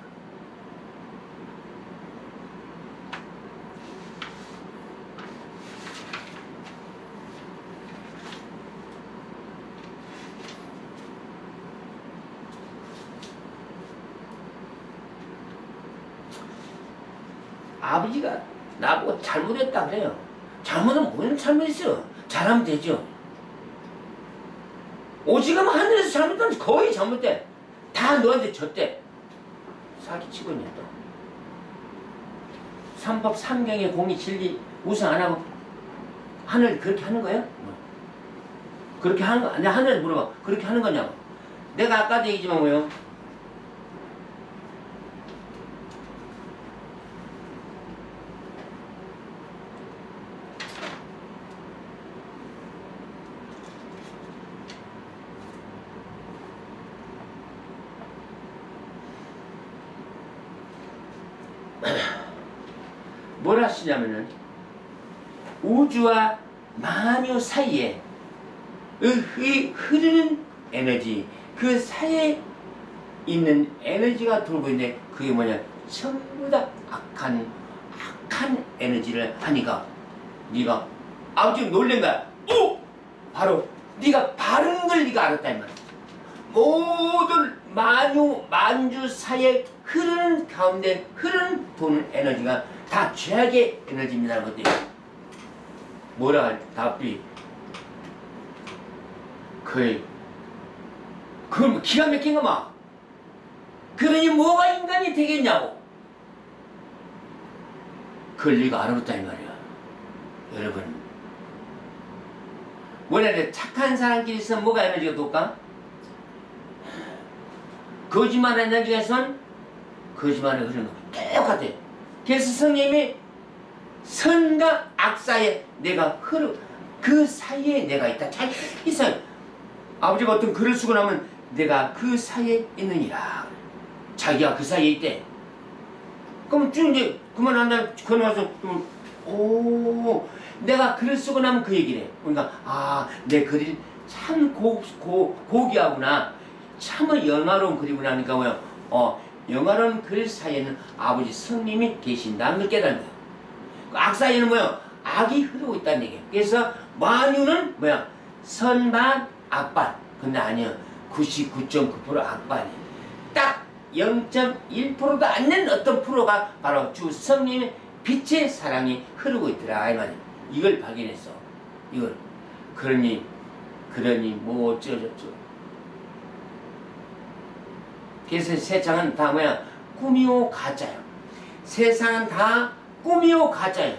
아버지가 나보고 잘못했다 그래요. 잘못은 뭔 잘못했어? 잘하면 되죠. 오지금 하늘에서 잘못하면 거의 잘못돼. 다 너한테 졌대. 사기치고 있네 또. 삼법 삼경의 공의 진리 우상 안 하고 하늘 그렇게 하는 거예요? 그렇게 하는 거? 내가 하늘에 물어봐. 그렇게 하는 거냐고. 내가 아까도 얘기지만 뭐요? 뭘 하시냐면은 우주와 만유 사이에 흐르는 에너지, 그 사이에 있는 에너지가 돌고 있는데 그게 뭐냐? 전부 다 악한 에너지를 하니까 네가 아버지 놀란 거야. 오! 바로 네가 바른 걸 네가 알았다 이 말이야. 모든 만주 사이에 흐르는 가운데 흐르는 도는 에너지가 다 죄악의 에너지입니다라는 것들이 뭐라 할 답이 그걸 뭐 기가 막힌 거 막. 그러니 뭐가 인간이 되겠냐고. 그걸 네가 알아봤다 이 말이야. 여러분 원래 착한 사람끼리 있으면 뭐가 에너지가 돌까? 거짓말 에너지가 있으면 거짓말을 흐르는 거 똑같아. 그래서 성령님이 선과 악 사이에 내가 그 사이에 내가 있다. 이 사이 아버지가 어떤 글을 쓰고 나면 내가 그 사이에 있느니라. 자기가 그 사이에 있대. 그럼 쭉 이제 그만한다 건너와서 오 내가 글을 쓰고 나면 그 얘기를 해. 그러니까 내 글이 참 고귀하구나. 참을 영화로운 글이구나 하니까 뭐야? 영화로운 글 사이에는 아버지 성님이 계신다는 걸 깨닫는 거야. 그 악 사이에는 뭐야? 악이 흐르고 있다는 얘기야. 그래서 만유는 뭐야? 선반, 악반. 근데 아니야. 99.9% 악반이야. 딱 0.1%도 안 된 어떤 프로가 바로 주 성님의 빛의 사랑이 흐르고 있더라 이 말이야. 이걸 발견했어. 이걸. 그러니 뭐 어쩌저쩌. 그래서 세상은 다 뭐야? 꿈이요 가짜야. 세상은 다 꿈이요 가짜야.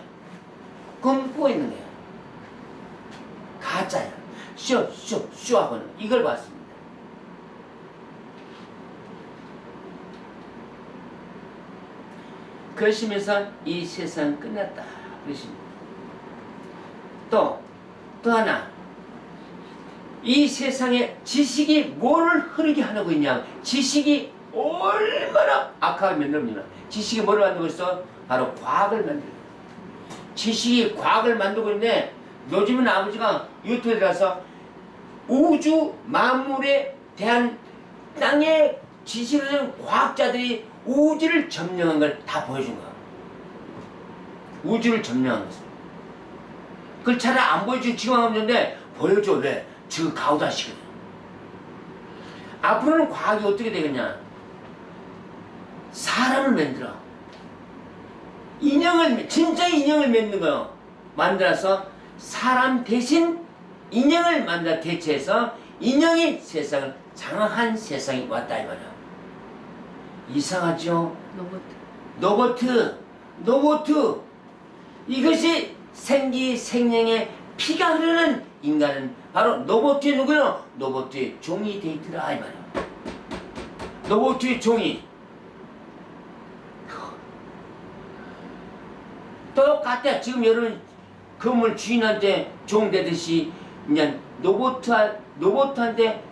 꿈꾸고 있는 거야. 가짜야. 쇼하고는 이걸 봤습니다. 그러시면서 이 세상 끝났다. 그러십니다. 또 하나. 이 세상에 지식이 뭐를 흐르게 하고 있냐? 지식이 얼마나 악하게 만들었냐? 지식이 뭐를 만들고 있어? 바로 과학을 만들고. 지식이 과학을 만들고 있는데 요즘은 아버지가 유튜브에 들어가서 우주 만물의 대한 땅의 지식을 가진 과학자들이 우주를 점령한 걸 다 보여준 거야. 우주를 점령한 것을. 그걸 잘 안 보여주고 지금 하면 되는데 보여줘. 왜? 지금 가우다시거든. 앞으로는 과학이 어떻게 되겠냐? 사람을 만들어. 인형을, 진짜 인형을 만드는 거요. 만들어서 사람 대신 인형을 만들어 대체해서 인형이 세상을 장악한 세상이 왔다 이 말이야. 이상하죠? 로봇. 이것이 생명의 피가 흐르는 인간은 바로 로봇의 누구요? 로봇의 종이 데이트라 이 말이야. 로봇의 종이. 똑같아. 지금 여러분 건물 주인한테 종 되듯이 그냥 로봇한테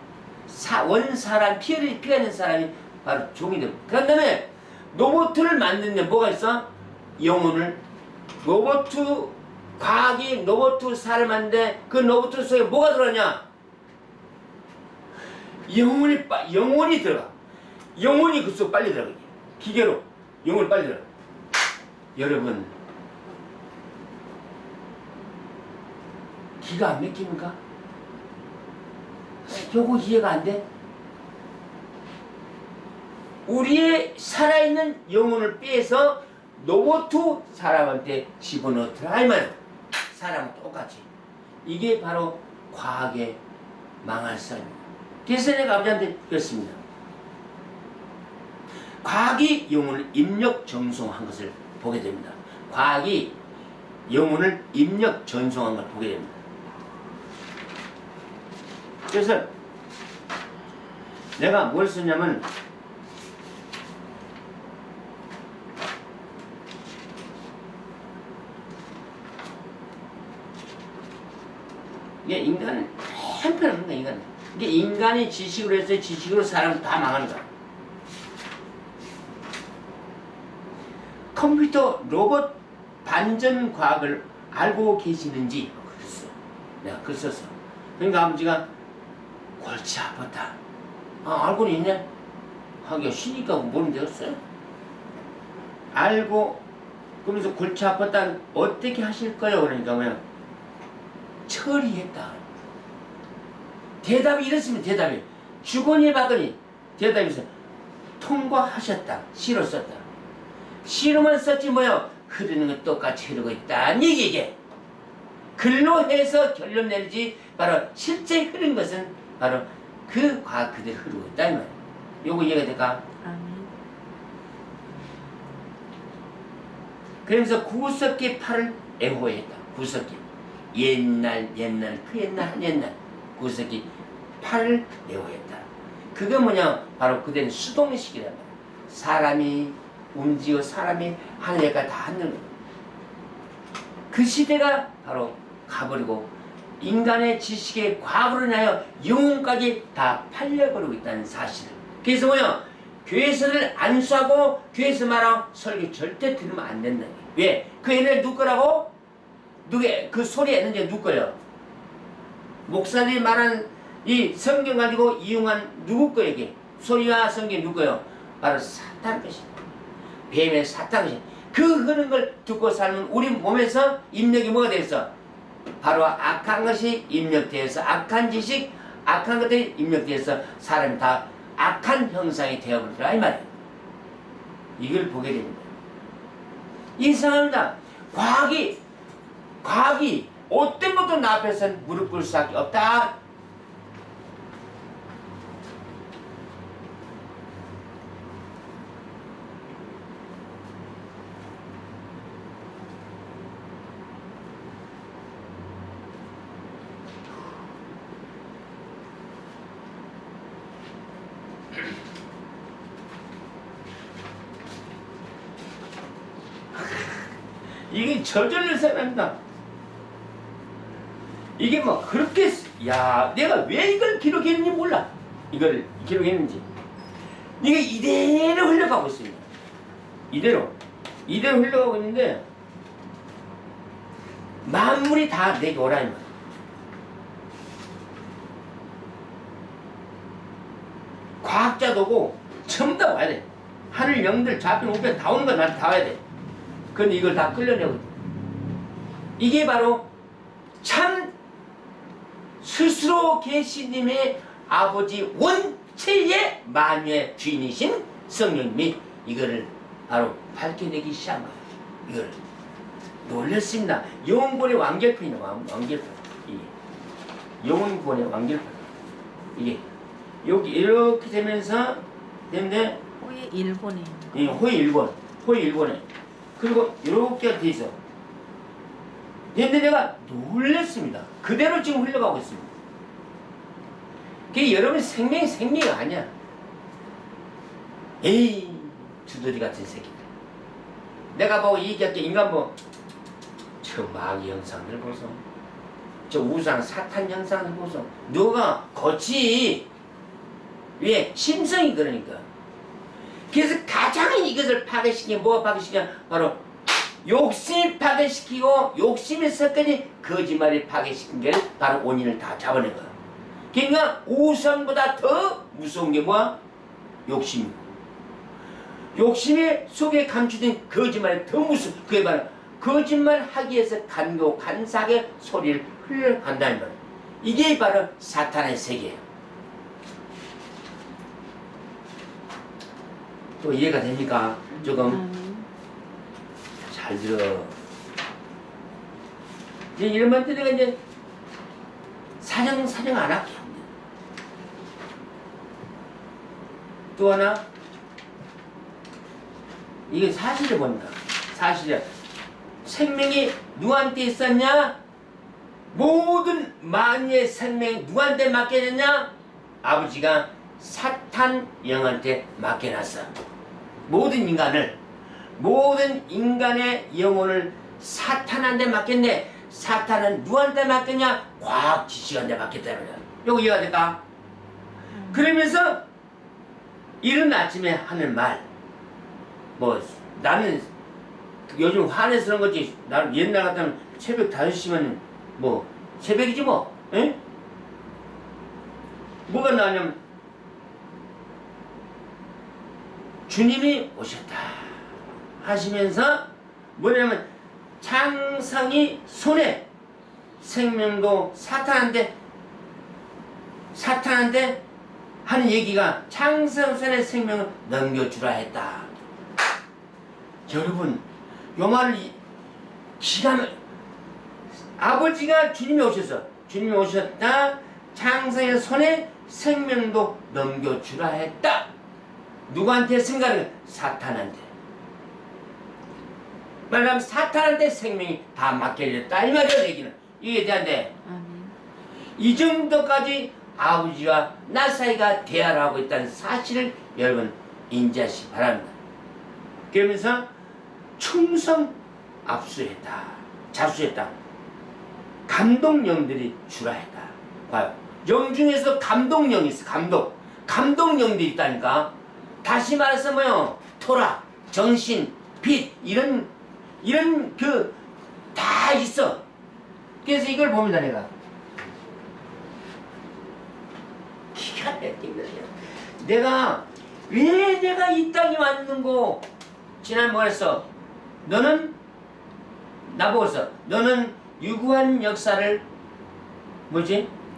원사람 피가 있는 사람이 바로 종이 되고, 그 다음에 로봇을 만드는 뭐가 있어? 영혼을. 과학이 로봇 살을 만드는데 그 로봇 속에 뭐가 들어가냐? 영혼이 들어가. 영혼이 그 속 빨리 들어가. 기계로 영혼이 빨리 들어가. 여러분, 기가 안 막힙니까? 요거 이해가 안 돼? 우리의 살아있는 영혼을 빼서 로봇 사람한테 집어넣더라 이 말이야. 사람은 똑같이. 이게 바로 과학의 망할 삶입니다. 그래서 내가 아버지한테 그랬습니다. 과학이 영혼을 입력 전송한 것을 보게 됩니다. 과학이 영혼을 입력 전송한 걸 보게 됩니다. 그래서 내가 뭘 썼냐면 이게 인간은 한편없는 거야. 인간은. 이게 인간이 지식으로 해서 지식으로 사람을 다 망하는 거야. 컴퓨터 로봇 반전 과학을 알고 계시는지 그랬어. 내가 글 썼어. 그러니까 아버지가 골치 아팠다. 알고는 있네. 하기가 쉬니까 모르면 되겠어요. 알고 그러면서 골치 아팠다 어떻게 하실 거예요? 그러니까 뭐야? 처리했다. 대답이 이랬으면 대답이 주거니 받거니 대답이 있어. 통과하셨다. 시로 썼다. 시로만 썼지 뭐요? 흐르는 건 똑같이 흐르고 있다. 이게 글로 해서 결론 내리지 바로 실제 흐른 것은 바로 그 과학 그대로 흐르고 있다 이 말이야. 요거 이해가 될까? 아멘. 그러면서 구석기 팔을 애호했다. 구석기 옛날 그 옛날 구석기 팔을 애호했다. 그게 뭐냐? 바로 그대는 수동식이란 말이야. 사람이 움직여 사람이 하늘에까지 다 하는 거야. 그 시대가 바로 가버리고 인간의 지식의 과학으로 인하여 영혼까지 다 팔려버리고 있다는 사실을. 그래서 뭐냐? 교회에서를 안수하고 교회에서 말하고 설교 절대 들으면 안 된다. 왜? 그 옛날에 누구 거라고? 그 소리 했는지 누구 거예요? 목사들이 말한 이 성경 가지고 이용한 누구 거에게? 소리와 성경 누구 거예요? 바로 사탄 것이다. 뱀의 사탄 것이다. 그 흐르는 걸 듣고 살면 우리 몸에서 입력이 뭐가 되었어? 바로 악한 것이 입력되어서 악한 지식, 악한 것들이 입력되어서 사람이 다 악한 형상이 되어버리라 이 말이에요. 이걸 보게 됩니다. 이상합니다. 과학이 어떤 것도 나 앞에서는 무릎 꿇을 수밖에 없다. 이게 저절로 생각난다. 이게 뭐 그렇게 내가 왜 이걸 기록했는지 몰라. 이걸 기록했는지. 이게 이대로 흘러가고 있습니다. 이대로 흘러가고 있는데 만물이 다 내게 오라 이 말. 과학자도 오고 전부 다 와야 돼. 하늘 영들 좌편 우편 다 오는 건 나한테 다 와야 돼. 근데 이걸 다 끌려내고 이게 바로 참 스스로 계시님의 아버지 원체의 만유의 주인이신 성령님이 이거를 바로 밝혀내기 시작한 거예요. 이걸 놀랐습니다. 영혼권의 완결편이에요. 완결편. 이게 영혼권의 완결편. 이게 여기 이렇게 되면서 되는데 호의 일본에 이 호의 일본에 그리고 이렇게 돼 있어. 근데 내가 놀랐습니다. 그대로 지금 흘러가고 있습니다. 그게 여러분 생명이 아니야. 에이 두더지 같은 새끼들. 내가 보고 얘기할게. 인간 저 마귀 형상들 보소. 저 우상 사탄 형상들 보소. 너가 거치. 왜? 심성이 그러니까. 그래서 가장 이것을 파괴시킨 게 뭐가 파괴시키냐? 바로 욕심을 파괴시키고 욕심의 섞으니 거짓말이 파괴시킨 게 바로 원인을 다 잡아낸 거야. 그러니까 우상보다 더 무서운 게 뭐야? 욕심이고. 욕심이 속에 감추된 거짓말이 더 무서워. 그게 바로 거짓말 하기 위해서 간고 간사하게 소리를 흘려간다는 거야. 이게 바로 사탄의 세계예요. 또 이해가 됩니까? 조금 잘 들어. 이제 이런 때 내가 이제 사령 안 할게. 또 하나, 이게 사실을 본다. 사실이야. 생명이 누구한테 있었냐? 모든 만유의 생명이 누구한테 맡겨졌냐? 아버지가 사탄 영한테 맡겨놨어. 모든 인간의 영혼을 사탄한테 맡겼네. 사탄은 누구한테 맡겼냐? 과학 지식한테 맡겼다는 거야. 이거 이해가 될까? 그러면서 이른 아침에 하는 말, 나는 요즘 화내서 그런 거지. 나는 옛날 같으면 새벽 5시면 새벽이지 뭐. 에? 뭐가 나냐면 주님이 오셨다 하시면서 뭐냐면 창성이 손에 생명도 사탄한테 하는 얘기가 창성선의 생명을 넘겨주라 했다. 여러분 요 말을 아버지가 주님이 오셨다. 창성의 손에 생명도 넘겨주라 했다. 누구한테 생각을? 사탄한테. 말하면 사탄한테 생명이 다 맡겨졌다 이 말이야. 얘기는 이게 대한데 이 정도까지 아버지와 나 사이가 대화를 하고 있다는 사실을 여러분 인지하시기 바랍니다. 그러면서 충성 압수했다. 자수했다. 감동령들이 주라 했다. 봐요. 영 중에서 감동령이 있어. 감동령들이 있다니까. 다시 말해서 뭐요? 토라, 정신, 빛 이런 다 있어. 그래서 이걸 봅니다 내가. 기가 막힌 거예요. 내가 왜 내가 이 땅에 왔는고? 지난 뭐랬어? 너는 나보고서 너는 유구한 역사를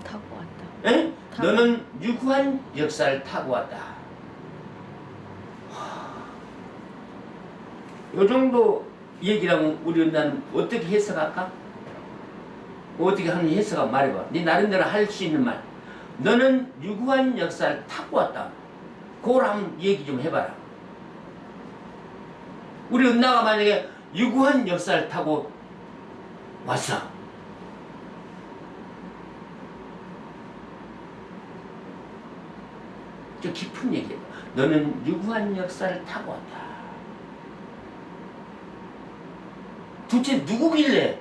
타고 왔다. 에? 너는 유구한 역사를 타고 왔다. 요 정도 얘기라면 우리 난 어떻게 해석할까? 어떻게 하는 해석하고 말해봐. 네 나름대로 할 수 있는 말. 너는 유구한 역사를 타고 왔다. 그걸 한번 얘기 좀 해봐라. 우리 은나가 만약에 유구한 역사를 타고 왔어. 저 깊은 얘기야. 너는 유구한 역사를 타고 왔다. 도대체 누구길래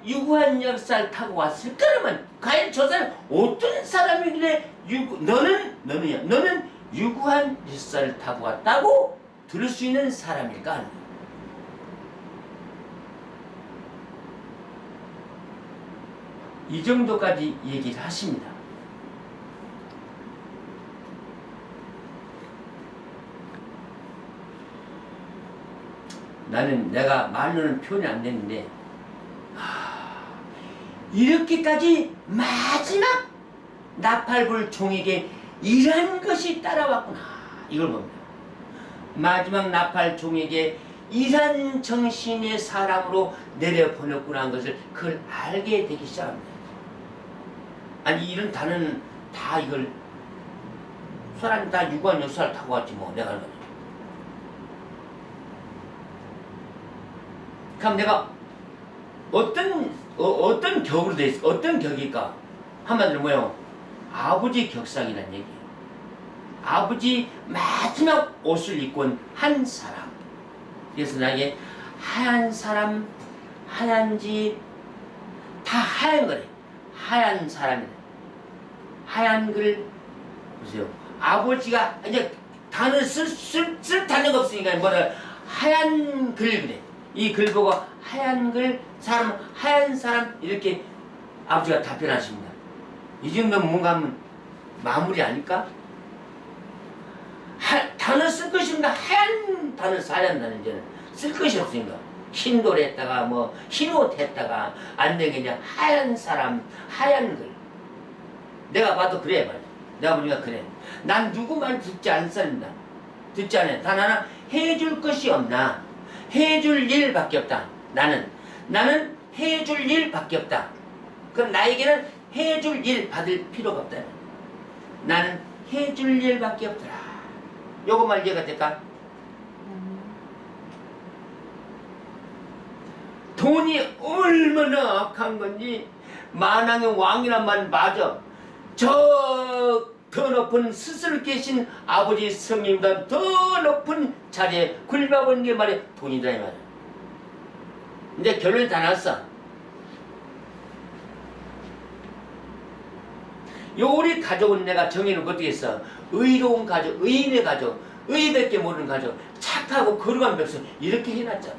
유구한 역사를 타고 왔을까? 그러면 과연 저 사람 어떤 사람이길래 너는 유구한 역사를 타고 왔다고 들을 수 있는 사람일까? 이 정도까지 얘기를 하십니다. 나는 내가 말로는 표현이 안 되는데 이렇게까지 마지막 나팔불 종에게 이런 것이 따라왔구나. 이걸 봅니다. 마지막 나팔 종에게 이런 정신의 사람으로 내려보냈구나 하는 것을 그걸 알게 되기 시작합니다. 아니 이런 단어는 다 이걸 사람이 다 유관 역사를 타고 왔지 뭐 내가 알거든. 그럼 내가 어떤 격으로 돼 있을까? 어떤 격일까? 한마디로 뭐예요? 아버지 격상이라는 얘기예요. 아버지 마지막 옷을 입고 온 한 사람. 그래서 나에게 하얀 사람, 하얀지 다 하얀 거래. 하얀 사람이래. 하얀 글 보세요. 아버지가 이제 단어 쓸 단어가 없으니까 뭐라 하얀 글 그래. 이 글 보고 하얀 글 사람 하얀 사람 이렇게 아버지가 답변하십니다. 이 정도면 뭔가 하면 마무리 아닐까? 단어 쓸 것이 없는데 하얀 단어 써야 한다는 이제는 쓸 것이 없으니까 흰 돌 했다가 뭐 흰 옷 했다가 안 되게 그냥 하얀 사람 하얀 글 내가 봐도 그래 말이야. 내가 보니까 그래. 난 누구 말 듣지 않습니다. 듣지 않아요. 단 하나 해줄 것이 없나. 해줄 일밖에 없다. 나는 해줄 일밖에 없다. 그럼 나에게는 해줄 일 받을 필요가 없다. 나는 해줄 일밖에 없더라. 요것만 이해가 될까? 돈이 얼마나 악한 건지 만왕의 왕이란 말 맞아. 저 더 높은 스스로 계신 아버지 성님보다 더 높은 자리에 굴박은 게 말이야 돈이다 이 말이야. 근데 결론이 다 났어. 요 우리 가족은 내가 정해놓고 어떻게 했어? 의로운 가족, 의인의 가족, 의밖에 모르는 가족, 착하고 거룩한 백성 이렇게 해놨잖아.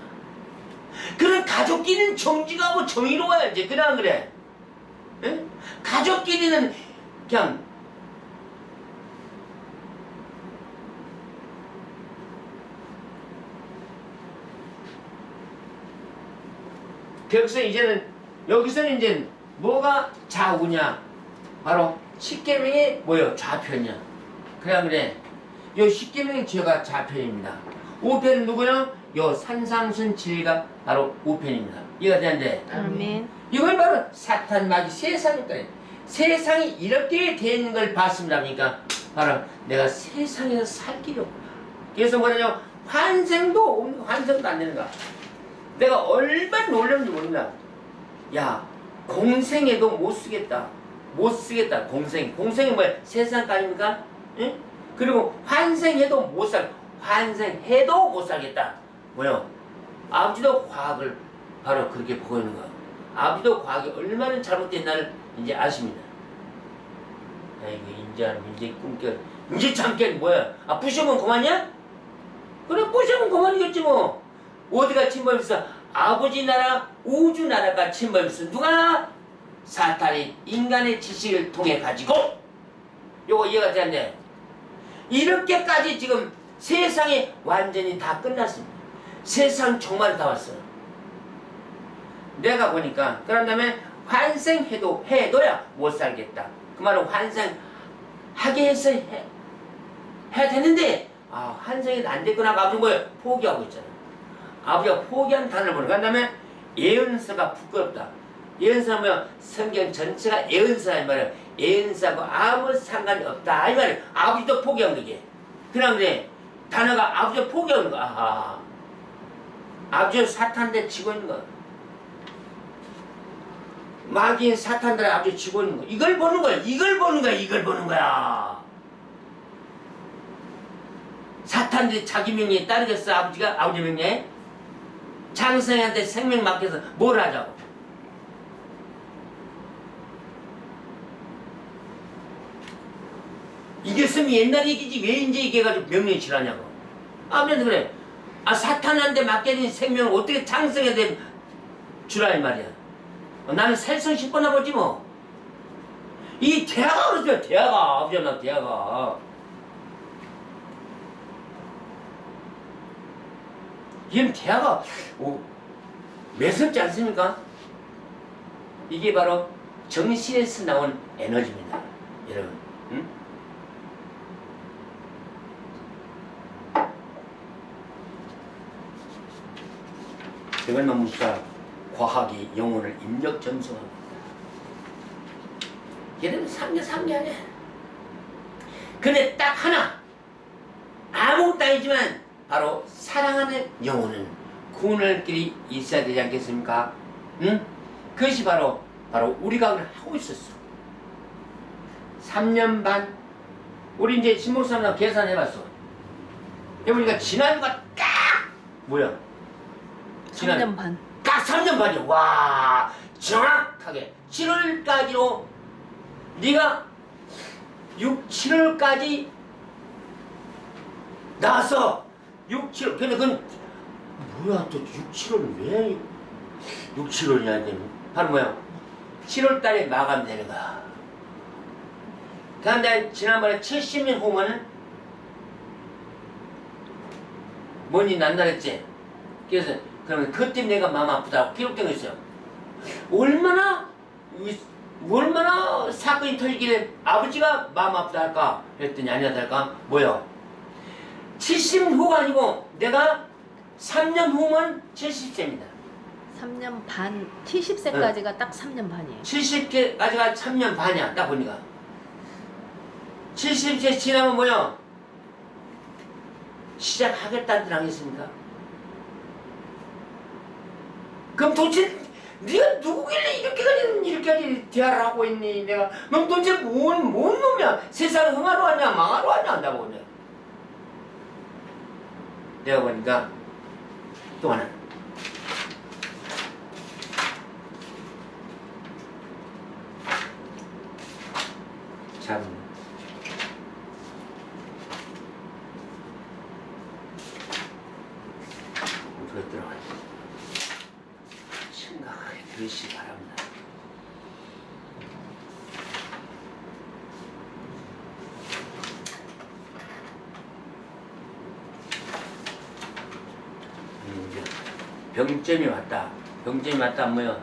그런 가족끼리는 정직하고 정의로워야지. 그래 안 그래? 응? 가족끼리는 그냥 그래서 이제는 여기서는 이제 뭐가 좌우냐? 바로 십계명이 뭐요? 좌편이야. 그래 안 그래? 요 십계명의 죄가 좌편입니다. 우편은 누구요? 요 산상순 진리가 바로 우편입니다. 이해가 되는데 아멘. 이걸 바로 사탄 마귀 세상이다. 세상이 이렇게 되는 걸 봤습니다. 그러니까 바로 내가 세상에서 살 길이 없구나. 그래서 뭐냐면 환생도 없는 환생도 안 되는 거야. 내가 얼마나 놀랐는지 모른다. 야 공생에도 못 쓰겠다. 못 쓰겠다. 공생이 뭐야? 세상 아닙니까? 응? 그리고 환생해도 못 살. 환생해도 못 살겠다. 뭐요? 아버지도 과학을 바로 그렇게 보고 있는 거야. 아버지도 과학이 얼마나 잘못됐나를 이제 아십니다. 아이고 이제 꿈결 이제 잠결 뭐야? 아 부셔면 그만이야? 그래 부셔면 그만이겠지 뭐. 어디가 침범했어? 아버지 나라 우주 나라가 침범했어. 누가? 사탄이 인간의 지식을 통해 가지고 요거 이해가 되는데 이렇게까지 지금 세상이 완전히 다 끝났습니다. 세상 종말이 다 왔어요. 내가 보니까 그런 다음에 환생해도야 못 살겠다. 그 말은 환생하게 해서 해야 되는데 환생이 안 됐구나. 아버지 뭐야? 포기하고 있잖아. 아버지가 포기한 단어를 보는 거야. 그 다음에 예언서가 부끄럽다. 예언서는 뭐야? 성경 전체가 예언서야 이 말이야. 예언서하고 아무 상관이 없다 이 말이야. 아버지도 포기한 거지. 그래 단어가 아버지가 포기하는 거야. 아하. 아버지는 사탄대 치고 있는 거야. 마귀인 사탄들의 아버지 치고 있는 거야. 이걸 보는 거야. 이걸 보는 거야. 사탄들이 자기 명령에 따르겠어. 아버지 명령에 장성한테 생명 맡겨서 뭘 하자고. 이겼으면 옛날 얘기지 왜 이제 얘기해가지고 명령 실하냐고. 아무래도 그래. 사탄한테 맡겨진 생명을 어떻게 장성한테 주라 이 말이야. 나는 살성 10번 해보지 뭐. 이 대화가 그러죠. 대화가 아버지나 대화가. 이건 대화가 매섭지 않습니까? 이게 바로 정신에서 나온 에너지입니다. 여러분. 응? 이것만 무사 과학이 영혼을 입력 점수합니다. 얘는 3년 아니야. 근데 딱 하나 아무것도 아니지만 바로 사랑하는 영혼은 구원할 길이 있어야 되지 않겠습니까? 응? 그것이 바로 우리가 하고 있었어. 3년 반. 우리 이제 신목사님하고 계산해봤어. 해보니까 지난주가 딱 뭐야? 3년 반. 딱 3년 반이야. 와, 정확하게 7월까지로 네가 7월까지 나왔어. 7월. 근데 그건 뭐야 또 7월 왜 7월이냐 되면 바로 뭐야? 7월 달에 마감되는 거야. 그런데 지난번에 70년 후면은 뭔지 난다랬지. 그래서 그러면 그때 내가 마음 아프다고 기록된 거 있어요. 얼마나 사건이 터지길래 아버지가 마음 아프다 할까? 했더니 아니하다 할까? 뭐야? 70년 후가 아니고 내가 3년 후면 70세입니다. 3년 반, 70세까지가 딱 3년 반이에요. 70세까지가 3년 반이야. 딱 보니까. 70세 지나면 뭐야? 시작하겠다는 뜻 아니겠습니까? 그럼 도대체 네가 누구길래 이렇게까지 대화를 하고 있니? 내가 넌 도대체 뭔 놈이야? 세상 흥하러 왔냐 망하러 왔냐 한다고 그래. 내가 보니까 또 하나 참 그렇더라고요. 심각하게 들으시기 바랍니다. 병점이 왔다. 병점이 왔다 뭐요?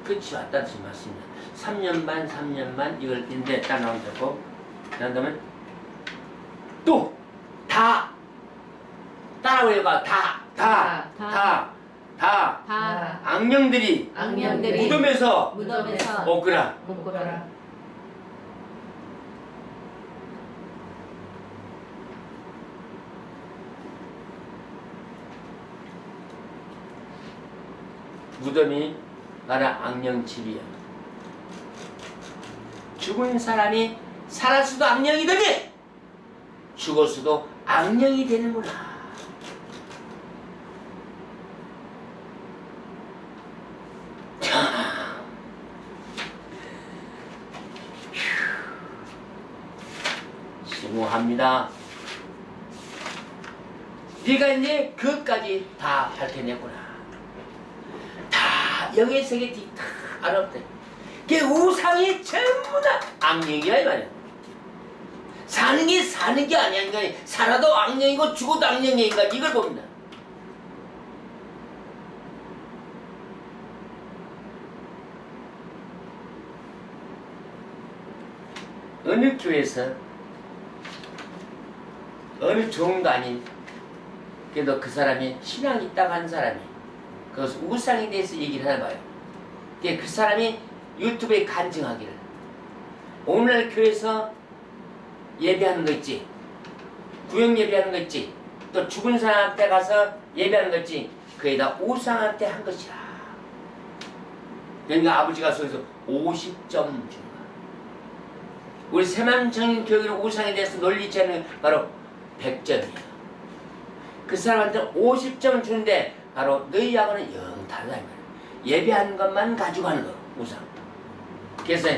끝이 왔다 지금 맞습니다. 3년 반 이걸 인데 딱 나오고 그 다음에 또 다 따라고 해봐. 다 악령들이 무덤에서 오거라. 무덤이 바로 악령 집이야. 죽은 사람이 살았어도 악령이 되니 죽었어도 악령이 되는구나. 심오합니다. 네가 이제 그것까지 다 밝혀냈구나. 다 영의 세계 다 알았대. 그 우상이 전부 다 악령이야 이 말이야. 사는 게 아니야. 인간이 살아도 악령이고 죽어도 악령이야. 인간 이걸 봅니다. 어느 교회에서 어느 좋은 거 아닌 그래도 그 사람이 신앙이 있다고 한 사람이 그 우상에 대해서 얘기를 하나 봐요. 그 사람이 유튜브에 간증하기를 오늘 교회에서 예배하는 거 있지, 구역 예배하는 거 있지, 또 죽은 사람한테 가서 예배하는 거 있지, 그에다 우상한테 한 것이라. 그러니까 아버지가 거기서 50점 주는 거야. 우리 새만정 교회는 우상에 대해서 논리치 않는 바로 100점이야. 그 사람한테 50점을 주는데 바로 너희하고는 영 다르다 이 말이야. 예배하는 것만 가지고 하는 거 우상. 그래서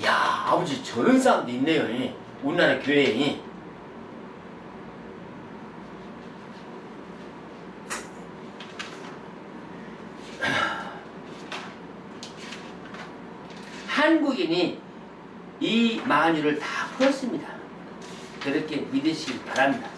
야 아버지 저런 사람도 있네요. 우리나라 교회에. 한국인이 이 만유를 다 풀었습니다. 그렇게 믿으시기 바랍니다.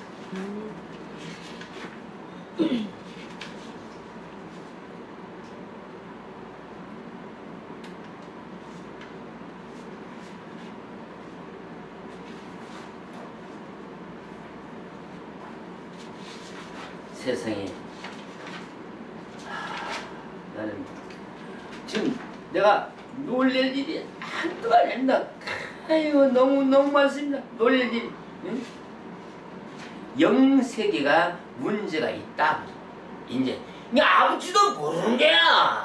세상에. 나는 지금 내가 놀랄 일이 한두가 아닙니다. 아이고 너무 많습니다. 놀랄 일이. 응? 영세계가 문제가 있다. 이제 아버지도 모르는 게야.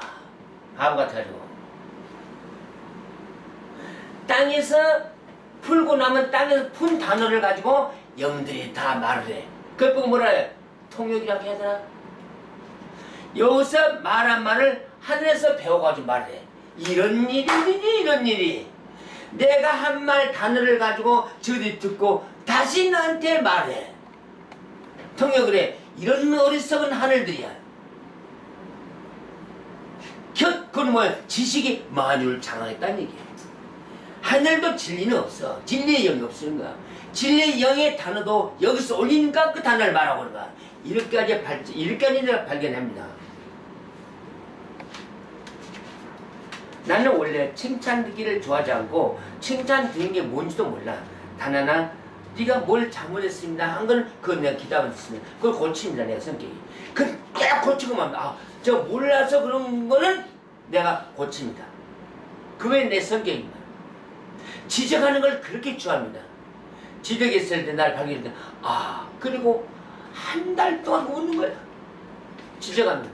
바보 같아가지고. 땅에서 풀고 나면 땅에서 푼 단어를 가지고 영들이 다 말을 해. 그걸 보고 뭐라 해? 통역이라고 해야 되나? 여기서 말한 말을 하늘에서 배워가지고 말해. 이런 일이니 이런 일이. 내가 한 말 단어를 가지고 저리 듣고 다시 나한테 말해. 통역을 해. 이런 어리석은 하늘들이야. 그건 뭐야? 지식이 만유를 장악했다는 얘기야. 하늘도 진리는 없어. 진리의 영이 없는 거야. 진리의 영의 단어도 여기서 올리니까 그 단어를 말하고 그런 거야. 이렇게까지 내가 발견합니다. 나는 원래 칭찬 듣기를 좋아하지 않고 칭찬 듣는 게 뭔지도 몰라. 단 하나 네가 뭘 잘못했습니다 한 거는 그건 내가 기다렸습니다. 그걸 고칩니다. 내가 성격이. 그걸 딱 고치고만 저 몰라서 그런 거는 내가 고칩니다. 그게 내 성격입니다. 지적하는 걸 그렇게 좋아합니다. 지적했을 때 날 발견할 때 그리고 한 달 동안 우는 거야. 지적하면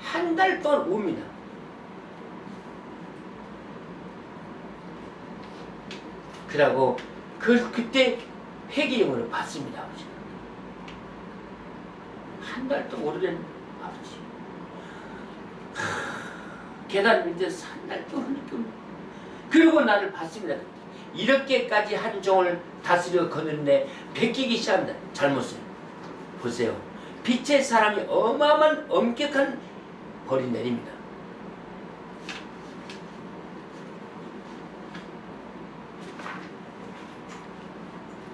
한 달 동안 웁니다. 그러고 그때 회개형으로 받습니다. 아버지가 한 달 동안 오래된 아버지. 계단 밑에서 한 달 동안 느끼고 그리고 나를 받습니다. 이렇게까지 한 종을 다스려 거느는데 베끼기 시작합니다. 잘못을 보세요. 빛의 사람이 어마어마한 엄격한 벌이 내립니다.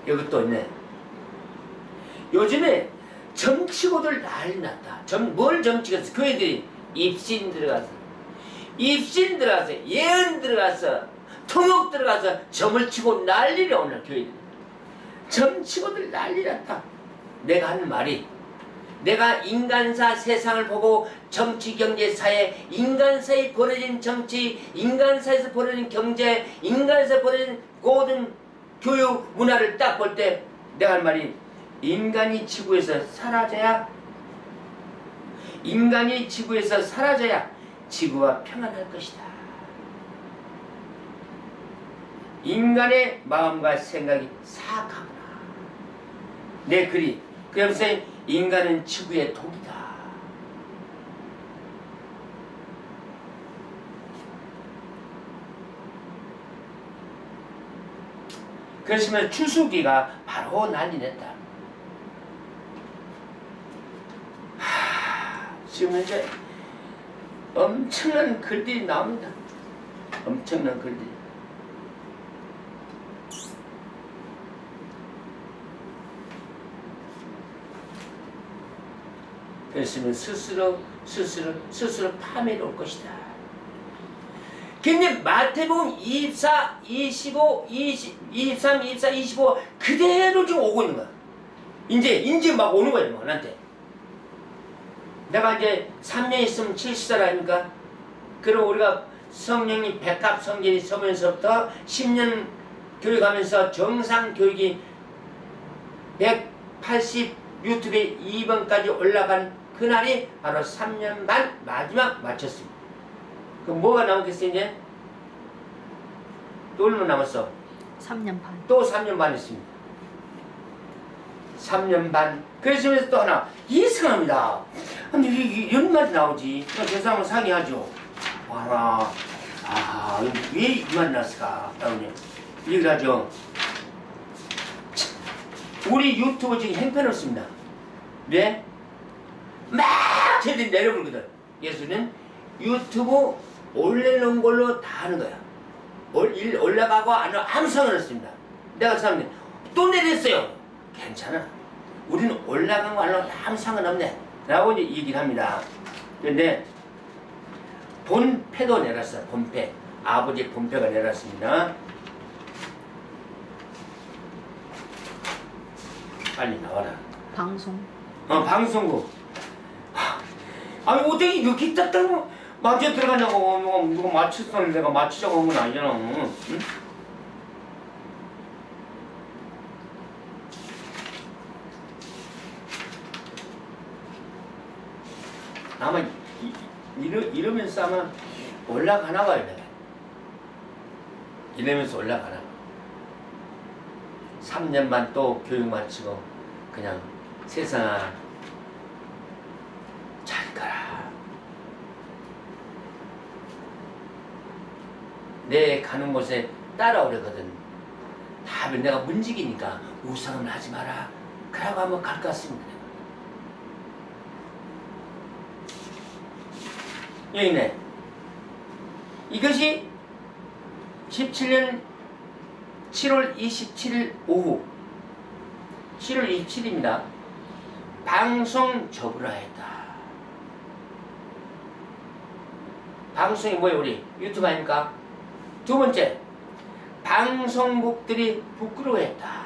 여기 또 있네. 요즘에 점치고들 난리 났다. 뭘 점치겠어? 그 애들이 입신 들어가서 예언 들어가서 통역 들어가서 점을 치고 난리를 오늘 교회들. 점치고들 난리 났다. 내가 하는 말이 내가 인간사 세상을 보고 정치 경제 사회 인간사에 벌어진 정치 인간사에서 벌어진 경제 인간사에서 벌어진 모든 교육 문화를 딱 볼 때 내가 할 말이 인간이 지구에서 사라져야 지구가 평안할 것이다. 인간의 마음과 생각이 사악하구나. 내 글이 그러면서 인간은 지구의 독이다. 그러시면 추수기가 바로 난리 냈다. 지금 이제 엄청난 글들이 나옵니다. 엄청난 글들이. 그랬으면 스스로 파멸이 올 것이다. 근데 마태복음 24, 25, 23, 24, 25 그대로 지금 오고 있는 거야. 이제 막 오는 거야, 나한테. 내가 이제 3년 있으면 70살 아닙니까? 그럼 우리가 성령님 백합 성전이 서면서부터 10년 교육하면서 정상 교육이 180 유튜브에 2번까지 올라간 그날이 바로 3년 반 마지막 마쳤습니다. 그럼 뭐가 남았겠어 이제? 또 얼마 남았어? 3년 반. 또 3년 반 있습니다. 3년 반. 그러시면서 또 하나 이상합니다. 근데 이런 말이 나오지. 저 사람은 상의하죠. 와라. 왜 이 말이 났을까? 얘기를 하죠. 우리 유튜브 지금 형편없습니다. 왜? 막 쟤들이 내려불거든. 예수는 유튜브 올려놓은 걸로 다 하는 거야. 올라가고 안 하고 아무 상관없습니다. 내가 사람들 또 내렸어요. 괜찮아. 우리는 올라간 거 안 하고 아무 상관없네. 라고 이제 얘기를 합니다. 그런데 본패도 내렸어요. 본패. 아버지 본패가 내렸습니다. 빨리 나와라. 방송. 방송국. 아니 어떻게 이렇게 딱딱 맞아 들어가냐고. 누가 맞췄었는데 내가 맞추자고 한 건 아니잖아. 응? 아마 이러면서 아마 올라가나 봐요. 내가. 이러면서 올라가나 봐. 3년만 또 교육 마치고 그냥 세상아 잘 가라. 내 가는 곳에 따라오려거든. 다음에 내가 문직이니까 우상은 하지 마라. 그러고 한번 갈 것 같습니다. 여기 있네. 이것이 17년 7월 27일 오후 7월 27일입니다. 방송 접으라 했다. 방송이 뭐예요? 우리 유튜브 아닙니까? 두 번째, 방송국들이 부끄러워했다.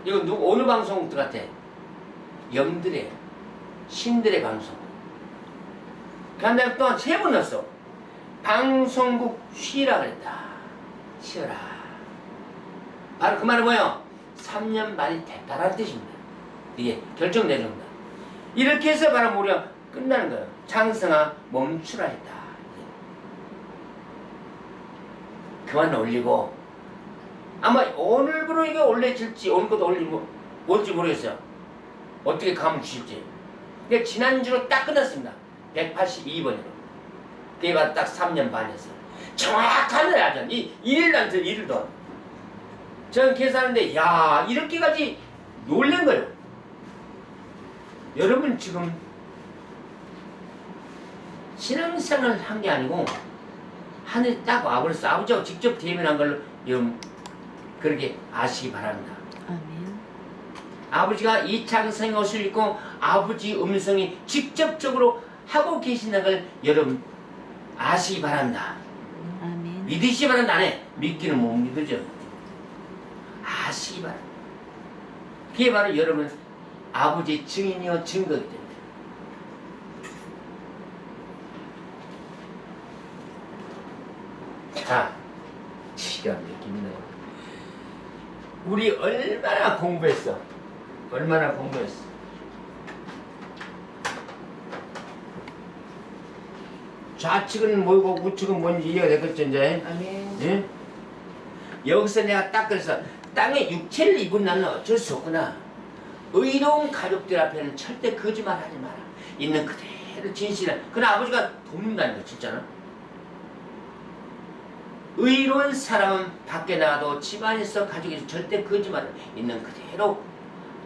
이거 어느 방송국들 같아? 영들의 신들의 방송. 한 달 동안 3번 넣었어. 방송국 쉬라 그랬다. 쉬어라. 바로 그 말은 뭐예요? 3년 말이 됐다라는 뜻입니다. 이게 결정 내려옵니다. 이렇게 해서 바로 우리가 끝나는 거예요. 장성아 멈추라 했다. 그만 올리고 아마 오늘부로 이게 올려질지 오늘 것도 올리고 올지 모르겠어요. 어떻게 감을 주실지. 근데 지난주로 딱 끝났습니다. 182번으로. 그게 바로 딱 3년 반이었어요. 정확한 날이야. 일일날 더 일을 더. 저는 계산하는데 야 이렇게까지 놀란 거예요. 여러분 지금 신앙생활을 한 게 아니고 하늘이 딱 와버렸어. 아버지하고 직접 대면한 걸로 여러분 그렇게 아시기 바랍니다. 아멘. 아버지가 이창성의 옷을 입고 아버지 음성이 직접적으로 하고 계신다는 걸 여러분 아시기 바랍니다. 아멘. 믿으시기 바랍니다. 안 해. 믿기는 못 믿으죠. 아시기 바랍니다. 그게 바로 여러분 아버지의 증인이요 증거이기 때문에. 자, 기가 막힙니다. 우리 얼마나 공부했어? 얼마나 공부했어? 좌측은 뭐고 우측은 뭔지 이해가 됐겠죠 이제? 아멘. 예? 여기서 내가 딱 그래서 땅에 육체를 입은 나는 어쩔 수 없구나. 의로운 가족들 앞에는 절대 거짓말하지 마라. 있는 그대로 진실을. 그건 아버지가 돕는다는 거 진짜는. 의로운 사람은 밖에 나가도 집안에서 가족에서 절대 거짓말을 있는 그대로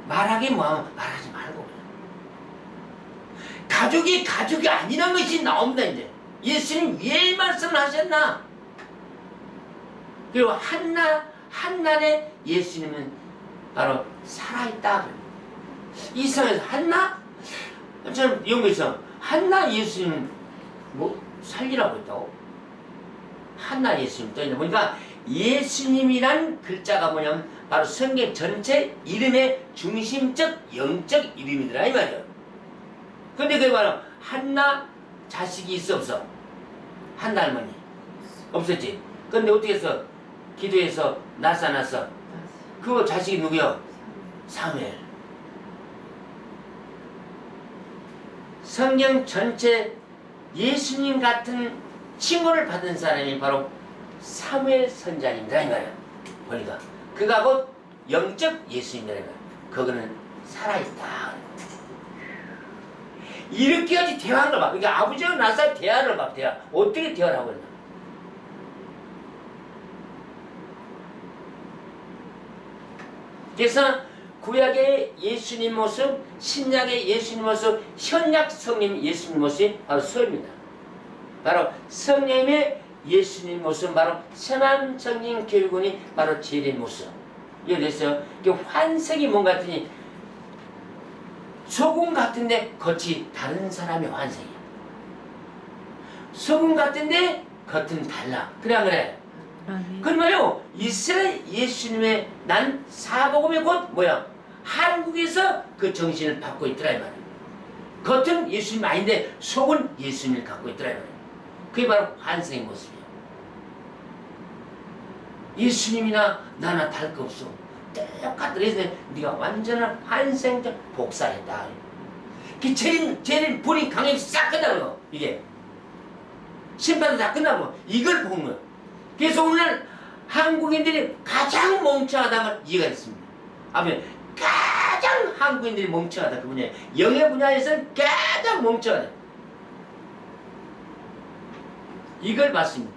말하기 뭐하면 말하지 말고. 가족이 아니란 것이 나옵니다 이제. 예수님 왜 말씀을 하셨나? 그리고 한날에 예수님은 바로 살아있다. 이 세상에서 한나? 저는 이런 거 있어. 한나 예수님은 뭐 살리라고 했다고? 한나 예수님 떠있는 보니까 예수님이란 글자가 뭐냐면 바로 성경 전체 이름의 중심적 영적 이름이더라 이 말이야. 근데 그게 바로 한나 자식이 있어 없어? 한나 할머니 없었지. 근데 어떻게 해서 기도해서 낳았어? 그 자식이 누구요? 사무엘. 성경 전체 예수님 같은 칭호를 받은 사람이 바로 사무엘 선자님이다 이 말이야. 보니까 그가 곧 영적 예수님이다 이 말이야. 그거는 살아있다. 이렇게까지 대화하는 걸 봐. 그러니까 아버지가 나서 대화를 봐. 대화. 어떻게 대화를 하고 있나. 그래서 구약의 예수님 모습, 신약의 예수님 모습, 현약 성령 예수님 모습이 바로 서입니다. 바로 성령의 예수님 모습, 바로 선한 성령 교육원이 바로 제일의 모습. 이해됐어요? 그 환색이 뭔가 같으니 소금 같은데 겉이 다른 사람의 환색이야. 소금 같은데 겉은 달라. 그래 안 그래? 그 말이요. 이스라엘 예수님의 난 사복음의 곧 뭐야? 한국에서 그 정신을 받고 있더라 이 말이야. 겉은 예수님 아닌데 속은 예수님을 갖고 있더라고요. 그게 바로 환생의 모습이에요. 예수님이나 나나 다를 거 없어. 똑같더라. 그래서 네가 완전한 환생적 복사했다. 죄는 불이 강력히 싹 끝나고 이게 심판도 다 끝나고 이걸 본 거예요. 그래서 오늘 한국인들이 가장 멍청하다는 걸 이해가 됐습니다. 아멘. 가장 한국인들이 멍청하다 그 분야에 영의 분야에서는 가장 멍청하다. 이걸 봤습니다.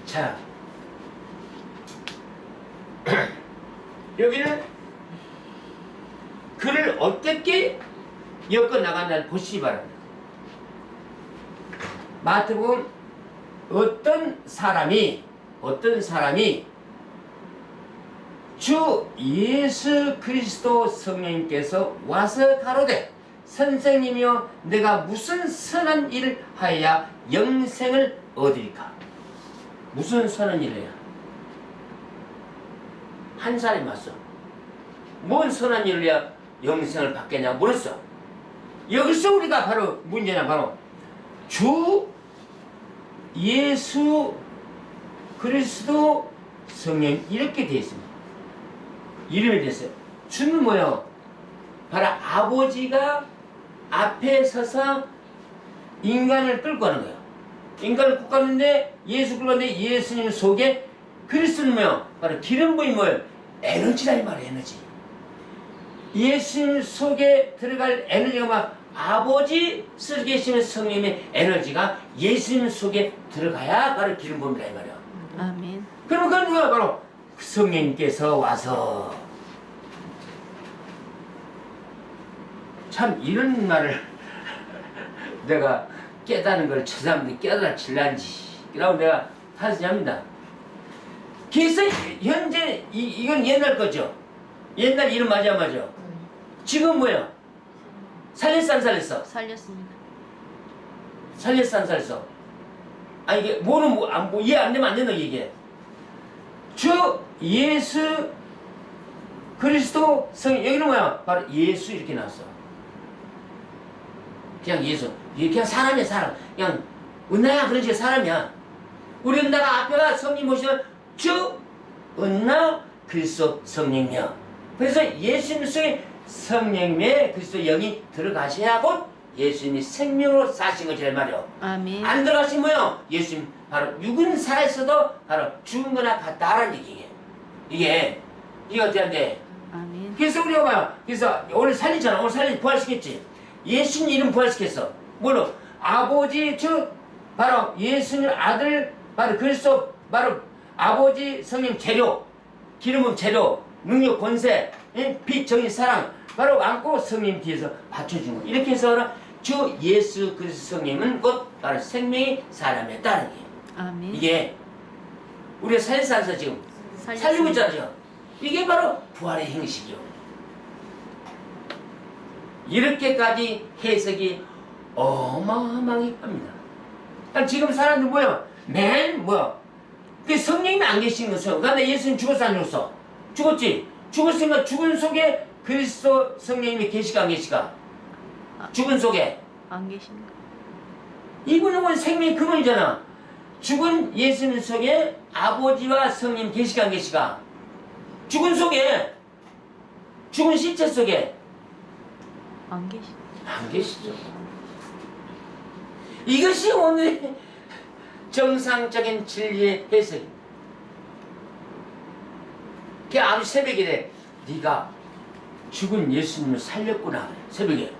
자, 여기는 그를 어떻게 엮어 나간다를 보시기 바랍니다. 마태복음 어떤 사람이 주 예수 그리스도 성령님께서 와서 가로되 선생님이여 내가 무슨 선한 일을 하여야 영생을 얻으리까? 무슨 선한 일을 해야? 한 사람이 왔어. 뭔 선한 일을 해야 영생을 받겠냐 물었어. 여기서 우리가 바로 문제는 바로 주 예수 그리스도 성령 이렇게 되어 있습니다. 이름이 됐어요. 주는 뭐예요? 바로 아버지가 앞에 서서 인간을 끌고 가는 거예요. 인간을 끌고 가는데 예수 끌고 가는데 예수님 속에 그리스도는 뭐예요? 바로 기름 부인 뭐예요? 에너지라 이 말이에요. 에너지. 예수님 속에 들어갈 에너지가 막 아버지 속에 계시는 성령님의 에너지가 예수님 속에 들어가야 바로 기름 부음이라 이 말이에요. 아멘. 그럼 그건 누가 바로 성령님께서 와서 참 이런 말을 내가 깨닫는 걸 저 사람들이 깨달아질란지 라고 내가 하시합니다. 그래서 현재 이건 옛날 거죠. 옛날 이름 맞아. 지금 뭐예요? 살렸어 안 살렸어? 살렸습니다. 살렸어 안 살렸어? 아 이게 뭐는 이해 안 되면 안 된다 이게. 주 예수 그리스도 성령 여기는 뭐야? 바로 예수 이렇게 나왔어. 그냥 예수. 그냥 사람이야 사람. 그냥 은나야 그런 식의 사람이야. 우리 은나가 앞에가 성령 모시면 주 은나 그리스도 성령이야. 그래서 예수님 속에 성령님의 그리스도 영이 들어가셔야 곧 예수님이 생명으로 사신 거지 말이요. 아멘. 안 들어가시면 뭐요? 예수님 바로 육은 살아있어도 바로 죽은 거나 같다라는 얘기예요. 이게 어떻게 한대? 아멘. 그래서 우리가 봐요. 그래서 오늘 살리잖아. 오늘 살리 부활시켰지. 예수님 이름 부활시켰어. 뭐로? 아버지 즉 바로 예수님 아들 바로 그리스도 바로 아버지 성령 재료 기름은 재료 능력 권세 빛 정의 사랑 바로 안고 성령 뒤에서 받쳐준 거. 이렇게 해서 주 예수 그리스도 성령은 곧 바로 생명의 사람이었다는 거예요. 아멘. 이게 우리가 살려서 지금 살리고 있잖아요. 이게 바로 부활의 형식이요. 이렇게까지 해석이 어마어마하게 합니다. 지금 사람들 뭐야? 그 성령님이 안 계신 것은 그런데 예수님 죽었어 안 죽었어? 죽었지? 죽었으니까 죽은 속에 그리스도 성령님이 계시가 안 계시가? 죽은 속에 안 계십니까? 이분은 생명의 근원이잖아. 죽은 예수님 속에 아버지와 성령 계시가 안 계시가? 죽은 속에 죽은 시체 속에 안 계시. 안 계시죠. 이것이 오늘 정상적인 진리의 해석입니다. 그 아주 새벽에 돼. 네가 죽은 예수님을 살렸구나. 새벽에.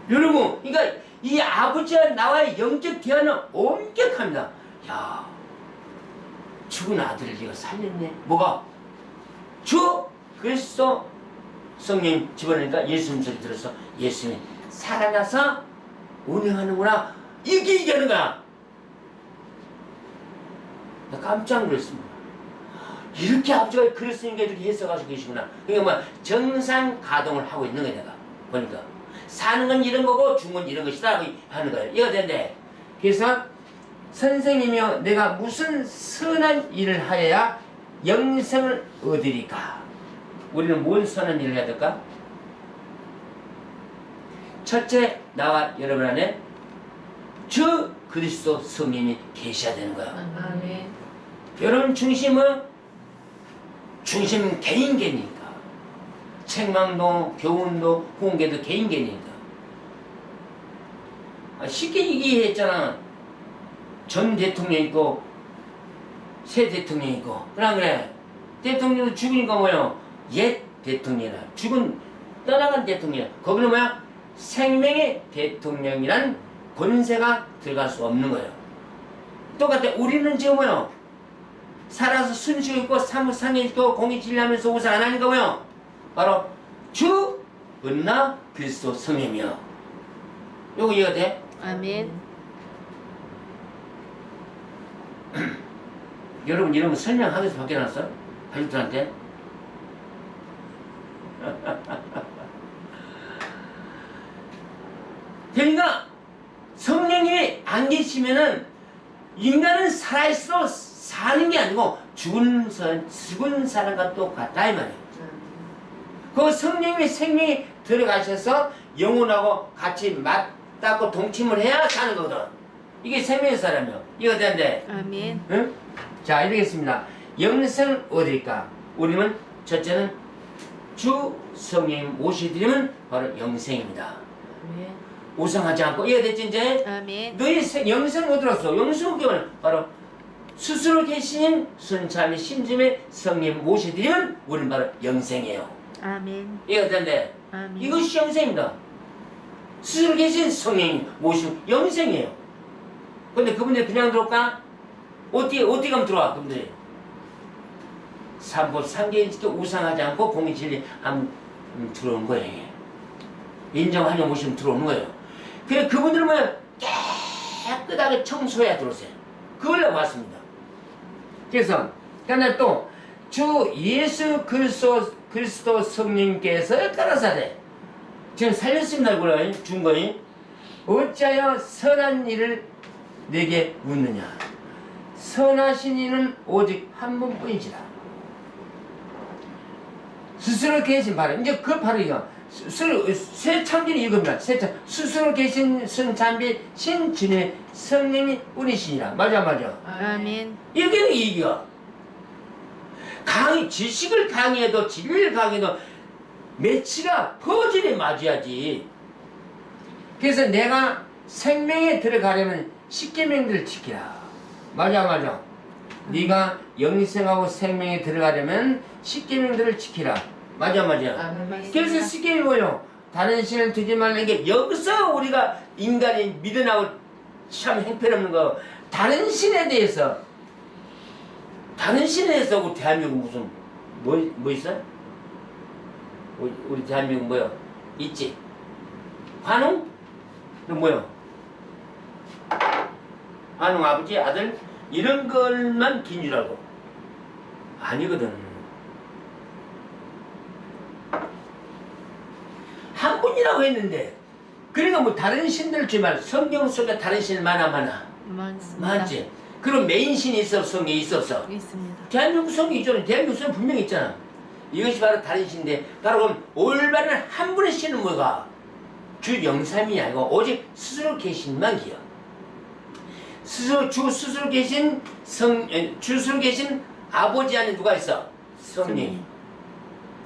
여러분, 그러니까 이 아버지와 나와의 영적 대화는 엄격합니다. 야, 죽은 아들을 네가 살렸네. 뭐가? 주 그리스도 성령 집어넣으니까 예수님 소리 들어서 예수님 살아나서 운행하는구나. 이렇게 얘기하는 거야. 나 깜짝 놀랐습니다. 이렇게 아버지가 그랬으니까 이렇게 해석하시고 계시구나. 그러니까 뭐 정상 가동을 하고 있는 거야 내가 보니까. 사는 건 이런 거고 죽은 건 이런 것이다 하는 거예요. 이거 되는데 그래서 선생님이여 내가 무슨 선한 일을 하여야 영생을 얻으리까? 우리는 뭔 선한 일을 해야 될까? 첫째, 나와 여러분 안에 주 그리스도 성령이 계셔야 되는 거야. 아멘. 여러분 중심은 중심 개인계니까. 책망도 교훈도 훈계도 개인계니까. 쉽게 얘기했잖아. 전 대통령 있고 새 대통령 있고. 그래. 대통령도 죽으니까 뭐야? 옛 대통령이라. 죽은 떠나간 대통령. 거기는 뭐야? 생명의 대통령이란 권세가 들어갈 수 없는 거예요. 똑같아. 우리는 지금 뭐요? 살아서 순수 있고 사무상에 있고 공의 진리하면서 우상 안 하니까 뭐요? 바로 주 은나 그리스도 성령이요. 요거 이해가 돼? 아멘. 여러분 이런 거 설명하기 위해서 바뀌어놨어? 가족들한테? 그러니까 성령님이 안 계시면은 인간은 살아있어 사는 게 아니고 죽은 사람과 똑같다 이 말이에요. 그 성령님의 생명이 들어가셔서 영혼하고 같이 맞닿고 동침을 해야 사는 거거든. 이게 생명의 사람이요. 이거 된대. 아멘. 응? 자, 이러겠습니다. 영생은 어디일까? 우리는 첫째는 주 성령 모시드리면 바로 영생입니다. 아멘. 우상하지 않고 이해됐지 이제? 아멘. 너희 영생은 어디로 왔어? 영생은 뭐냐? 바로 스스로 계신 순참의 심심의 성령 모시드리면 우리는 바로 영생이에요. 아멘. 이해됐는데? 아멘. 이것이 영생입니다. 스스로 계신 성령이 모시면 영생이에요. 근데 그분들이 그냥 들어올까? 어떻게 가면 들어와, 그분들이? 삼법 상계인식도 우상하지 않고 공의진리 하면 들어오는 거예요. 이게. 인정하려 모시면 들어오는 거예요. 그래, 그분들은 뭐야? 깨끗하게 청소해야 들어오세요. 그걸 내가 봤습니다. 그래서, 그다음에 또, 주 예수 그리스도 성령께서 가라사대. 지금 살렸습니다, 이거를. 준 거니. 어찌하여 선한 일을 내게 묻느냐. 선하신 이는 오직 한 분뿐이지라. 스스로 계신 바로 이제 그 바로 이거 새 창조는 이겁니다. 스스로 계신 순찬비 신주님의 성령이 뿐이시니라. 맞아. 아멘. 이게 이기가 지식을 강의해도 진리를 강의해도 매치가 퍼즐에 맞아야지. 그래서 내가 생명에 들어가려면 십계명들을 지키라. 맞아. 네가 영생하고 생명에 들어가려면 십계명들을 지키라. 맞아. 그래서 십계명이 뭐예요? 다른 신을 두지 말라는 게 여기서 우리가 인간이 미련하고 참 행편없는 거 다른 신에 대해서 우리 대한민국 무슨 뭐 있어? 우리 대한민국 뭐요? 있지? 환웅? 너 뭐요? 환웅 아버지 아들 이런 것만 긴 줄 알고 아니거든. 한 분이라고 했는데 그러니까 뭐 다른 신들 주말 성경 속에 다른 신 많아 많습니다. 맞지? 그럼 메인 신이 있어 성경에 있었어. 있습니다. 대한민국 성이 있잖아. 대한민국 성 분명히 있잖아. 이것이 바로 다른 신인데 바로 그럼 올바른 한 분의 신은 뭐가? 주 영삼이 아니고 오직 스스로 계신만 기여. 스스로 계신 스스로 계신 아버지 안에 누가 있어? 성령이.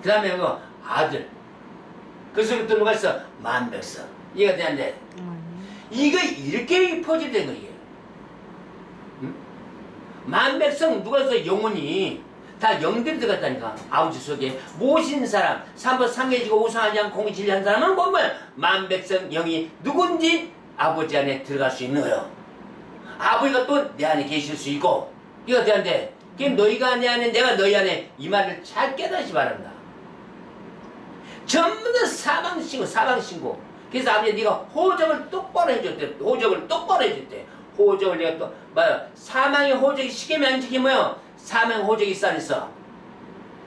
그 다음에 뭐 아들. 그 속에 또 누가 있어? 만백성. 이해가 되는데 이거 이렇게 퍼즐된 거예요. 응? 만백성 누가 있어? 영혼이 다 영들이 들어갔다니까. 아버지 속에 모신 사람 삼법 상계지고 우상하지 않고 공의 진리한 사람은 뭐야? 만백성 영이 누군지 아버지 안에 들어갈 수 있는 거예요. 아버지가 또 내 안에 계실 수 있고 이거 되는데 그럼 너희가 내 안에 내가 너희 안에 이 말을 잘 깨닫지 바랍니다. 전부 다 사방신고. 그래서 아버지 네가 호적을 똑바로 해줬대. 호적을 내가 또 뭐야? 사망의 호적이 시계면 안 지키면 뭐야? 사망 호적이 있어.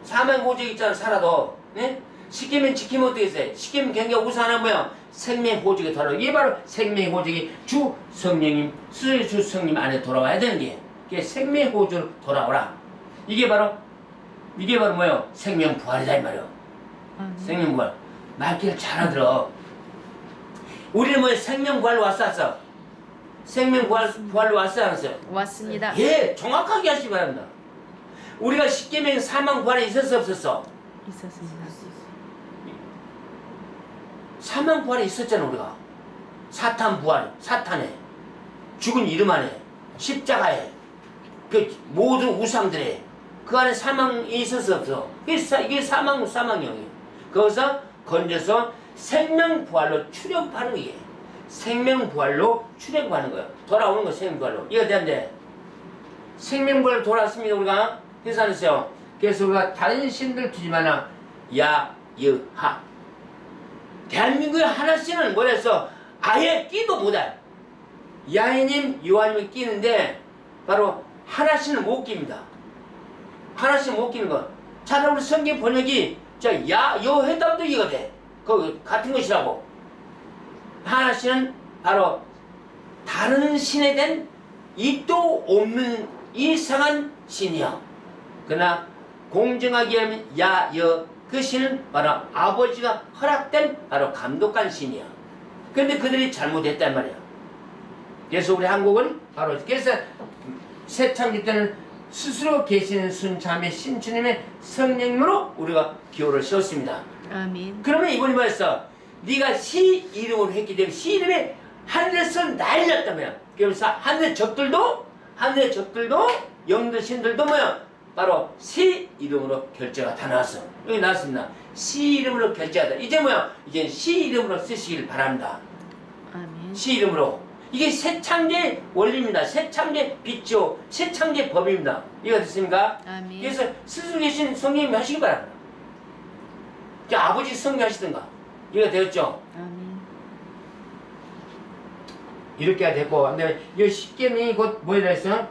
사망 호적이 있잖아. 살아도 네? 시계면 지키면 어떻게 돼? 시계면 경계가 우선하는 뭐야? 생명 호적이 돌아. 이게 바로 생명 호적이 주 성령님 스스로 주 성령 안에 돌아와야 되는 게. 그게 생명 호적으로 돌아오라. 이게 바로 뭐예요? 생명 부활이다 이 말이에요. 생명 부활. 말귀를 잘 알아들어. 우리는 뭐 생명부활로 왔었어? 생명부활로 왔어 안 왔어요? 왔습니다. 예, 정확하게 하시기 바랍니다. 우리가 십계명 사망부활에 있었어 없었어? 있었습니다. 사망부활에 있었잖아 우리가. 사탄부활, 사탄에 죽은 이름 안에 십자가에 그 모든 우상들에 그 안에 사망이 있었어 없어? 이게 사망이에요. 거기서 건져서 생명부활로 출애굽하는 거예요. 생명부활로 출애굽하는 거예요. 돌아오는 거 생명부활로. 이거 되는데 생명부활로 돌아왔습니다 우리가. 그래서 안 했어요. 그래서 우리가 다른 신들 두지 마라. 야, 여, 하. 대한민국의 하나씩은 뭐랬어? 아예 끼도 못해. 야훼님, 요한님을 끼는데 바로 하나씩은 못 낍니다. 하나씩 못 끼는 거. 차라리 우리 성경 번역이 여 회담도 이거 돼. 그 같은 것이라고. 하나씩은 바로 다른 신에 대한 입도 없는 이상한 신이요. 그러나 공정하게 하면 야, 여, 그 신은 바로 아버지가 허락된 바로 감독한 신이야. 그런데 그들이 잘못했단 말이야. 그래서 우리 한국은 바로 그래서 새 창조 때는 스스로 계시는 순자매 신주님의 성령으로 우리가 기호를 세웠습니다. 아멘. 그러면 이번에 뭐였어? 네가 시 이름으로 했기 때문에 시 이름이 하늘에서 난리 났다며. 그러면서 하늘의 적들도 영들 신들도 뭐야? 바로 시 이름으로 결제가 다 나왔어. 여기 나왔습니다. 시 이름으로 결제하다. 이제 뭐야? 이제 시 이름으로 쓰시길 바랍니다. 아멘. 시 이름으로. 이게 새 창조의 원리입니다. 새 창조의 빛이요. 새 창조의 법입니다. 이해가 됐습니까? 아멘. 그래서 스스로 계신 성령님이 하시기 바랍니다. 아버지 성령 하시든가. 이해가 되었죠? 아멘. 이렇게 됐고, 근데 이 십계명이 곧 뭐라 했어?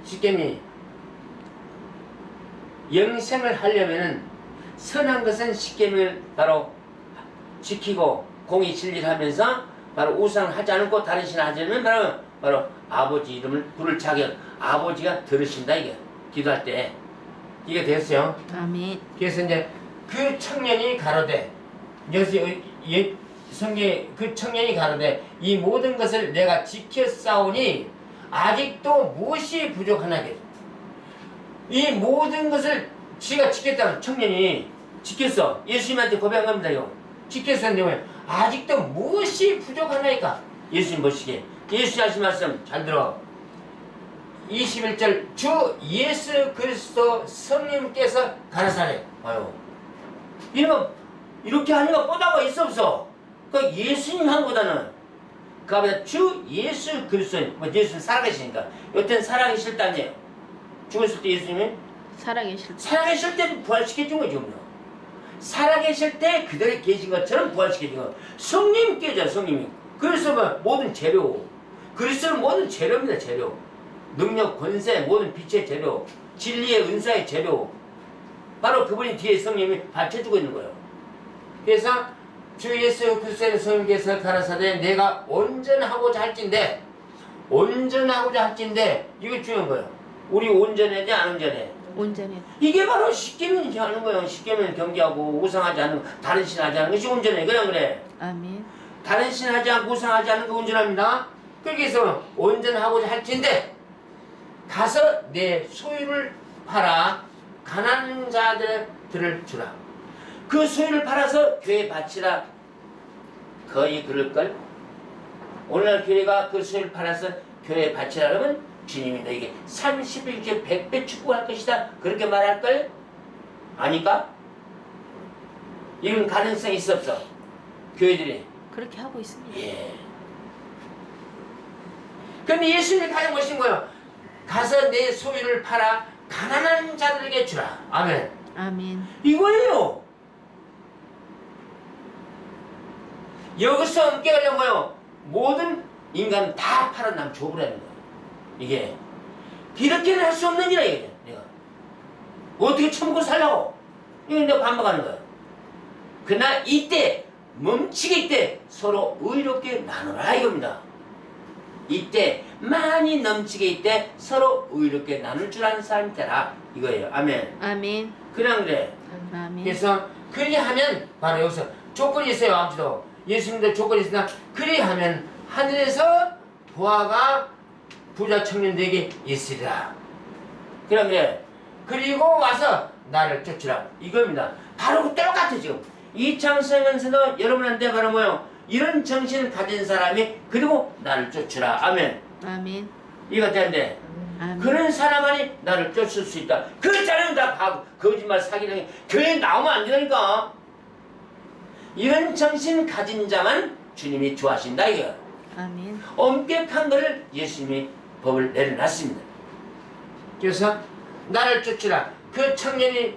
십계명이 영생을 하려면은 선한 것은 십계명을 바로 지키고 공의 진리를 하면서 바로 우상을 하지 않고 다른 신을 하지 않으면 바로 아버지 이름을 부를 자격, 아버지가 들으신다 이게 기도할 때. 이게 됐어요. 아멘. 그래서 이제 그 청년이 가로되, 여기서 성경에 그 청년이 가로되 이 모든 것을 내가 지켰사오니 아직도 무엇이 부족하나게. 이 모든 것을 지가 지켰다는 청년이 지켰어. 예수님한테 고백한 겁니다. 이거. 지켰었는데 아직도 무엇이 부족하나이까. 예수님 보시기에 예수님 하신 말씀 잘 들어. 21절 주 예수 그리스도 성령께서 가라사대. 아유, 이렇게 하는 거 뽀다가 있어 없어? 그 예수님 한 거다는 그보다 주 예수 그리스도. 뭐 예수님 살아계시니까 여튼 살아계실 때 아니에요. 죽었을 때 예수님이 살아계실 때 부활시켜준 거죠. 뭐. 살아계실 때 그대로 계신 것처럼 부활시켜준 거. 성령께죠. 성령이. 그래서 뭐 모든 재료, 그리스도는 모든 재료입니다. 재료, 능력, 권세, 모든 빛의 재료, 진리의 은사의 재료. 바로 그분이 뒤에 성령이 받쳐주고 있는 거예요. 그래서 주 예수 그리스도의 성령께서 가라사대 내가 온전하고자 할진대 이거 중요한 거예요. 우리 온전하지 안 온전해? 온전해. 이게 바로 십계명이 하는 거예요. 십계명을 경계하고 우상하지 않는 거, 다른 신 하지 않는 것이 온전해. 그래. 아멘. 다른 신 하지 않고 우상하지 않는 거 온전합니다. 그렇게 해서 온전하고자 할진대 가서 내 소유를 팔아 가난한 자들을 주라. 그 소유를 팔아서 교회에 바치라. 거의 그럴걸? 오늘날 교회가 그 소유를 팔아서 교회에 바치라 그러면 주님이 너에게 31개 100배 축복할 것이다. 그렇게 말할걸? 아닐까? 이런 가능성이 있어 없어? 교회들이. 그렇게 하고 있습니다. 예. 그런데 예수님이 가장 멋진 거예요. 가서 내 소유를 팔아 가난한 자들에게 주라. 아멘. 아멘. 이거예요. 여기서 함께 가려면 뭐예요? 모든 인간 다 팔아나면 줘버리는 거예요. 이게 이렇게는 할 수 없는 일이야. 이게 내가 어떻게 처먹고 살라고. 이거 내가 반박하는 거예요. 그러나 이때 멈추게 이때 서로 의롭게 나누라 이겁니다. 이때 많이 넘치게 이때 서로 의롭게 나눌 줄 아는 사람이 되라 이거예요. 아멘. 아멘. 그냥 그래. 아멘. 그래서 그렇게 하면 바로 여기서 조건이 있어요. 아무도 예수님도 조건이 있으나 그리하면 하늘에서 보화가 부자 청년들에게 있으리라. 그러면 그리고 와서 나를 쫓으라 이겁니다. 바로 똑같아. 지금 이 창세면서도 여러분한테 바로 뭐요? 이런 정신을 가진 사람이 그리고 나를 쫓으라. 아멘. 아멘. 이거 되는데 아멘. 그런 사람만이 나를 쫓을 수 있다. 그 자료는 다 바보, 거짓말, 사기를 교회에 나오면 안 되니까. 이런 정신 가진 자만 주님이 좋아하신다 이거. 아멘. 엄격한 것을 예수님이 법을 내려놨습니다. 그래서 나를 쫓으라. 그 청년이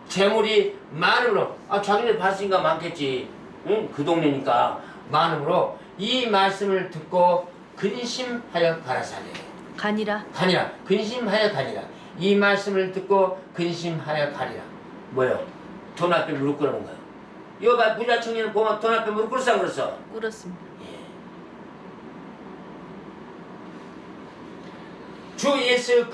재물이 많음으로 자기네 봤으니까 많겠지. 응? 그 동네니까 많음으로 이 말씀을 듣고 근심하여 가라사대. 가니라. 근심하여 가니라. 이 말씀을 듣고 근심하여 가리라. 뭐요? 돈 앞에 무릎 꿇는 거예요. 이거 봐, 부자 청년을 보면 돈 앞에 무릎 꿇었어 안 꿇었어? 꿇었습니다. 주 예수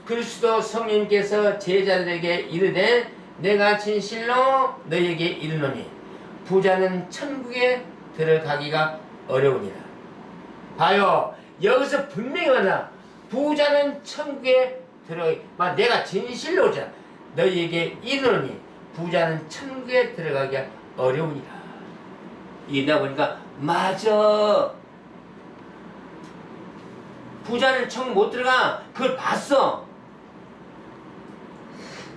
그리스도 성령께서 제자들에게 이르되 내가 진실로 너희에게 이르노니 부자는 천국에 들어가기가 어려우니라. 봐요. 여기서 분명히 말하나 부자는 천국에 들어가기. 내가 진실로 오잖아. 너희에게 이르노니 부자는 천국에 들어가기가 어려우니라. 이다 보니까 맞아. 부자는 천국 못 들어가. 그걸 봤어.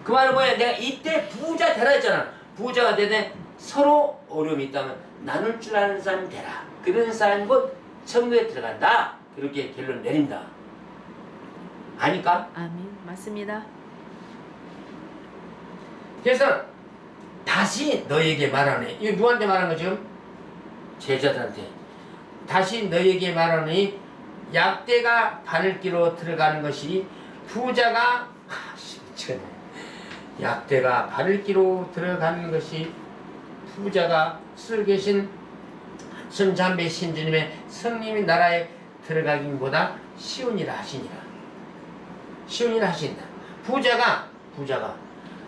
그 말은 뭐야? 내가 이때 부자 되라 했잖아. 부자가 되되 서로 어려움이 있다면 나눌 줄 아는 사람 되라. 그런 사람이 곧 천국에 들어간다. 그렇게 결론 내린다. 아니까? 아멘. 맞습니다. 그래서 다시 너에게 말하네. 이거 누구한테 말한 거죠? 제자들한테. 다시 너에게 말하니 약대가 바늘기로 들어가는 것이 부자가 미쳤네. 약대가 바늘기로 들어가는 것이 부자가 쓸 계신 선참배 신주님의 성님의 나라에 들어가기보다 쉬우니라 하시니라. 쉬우니라 하신다. 부자가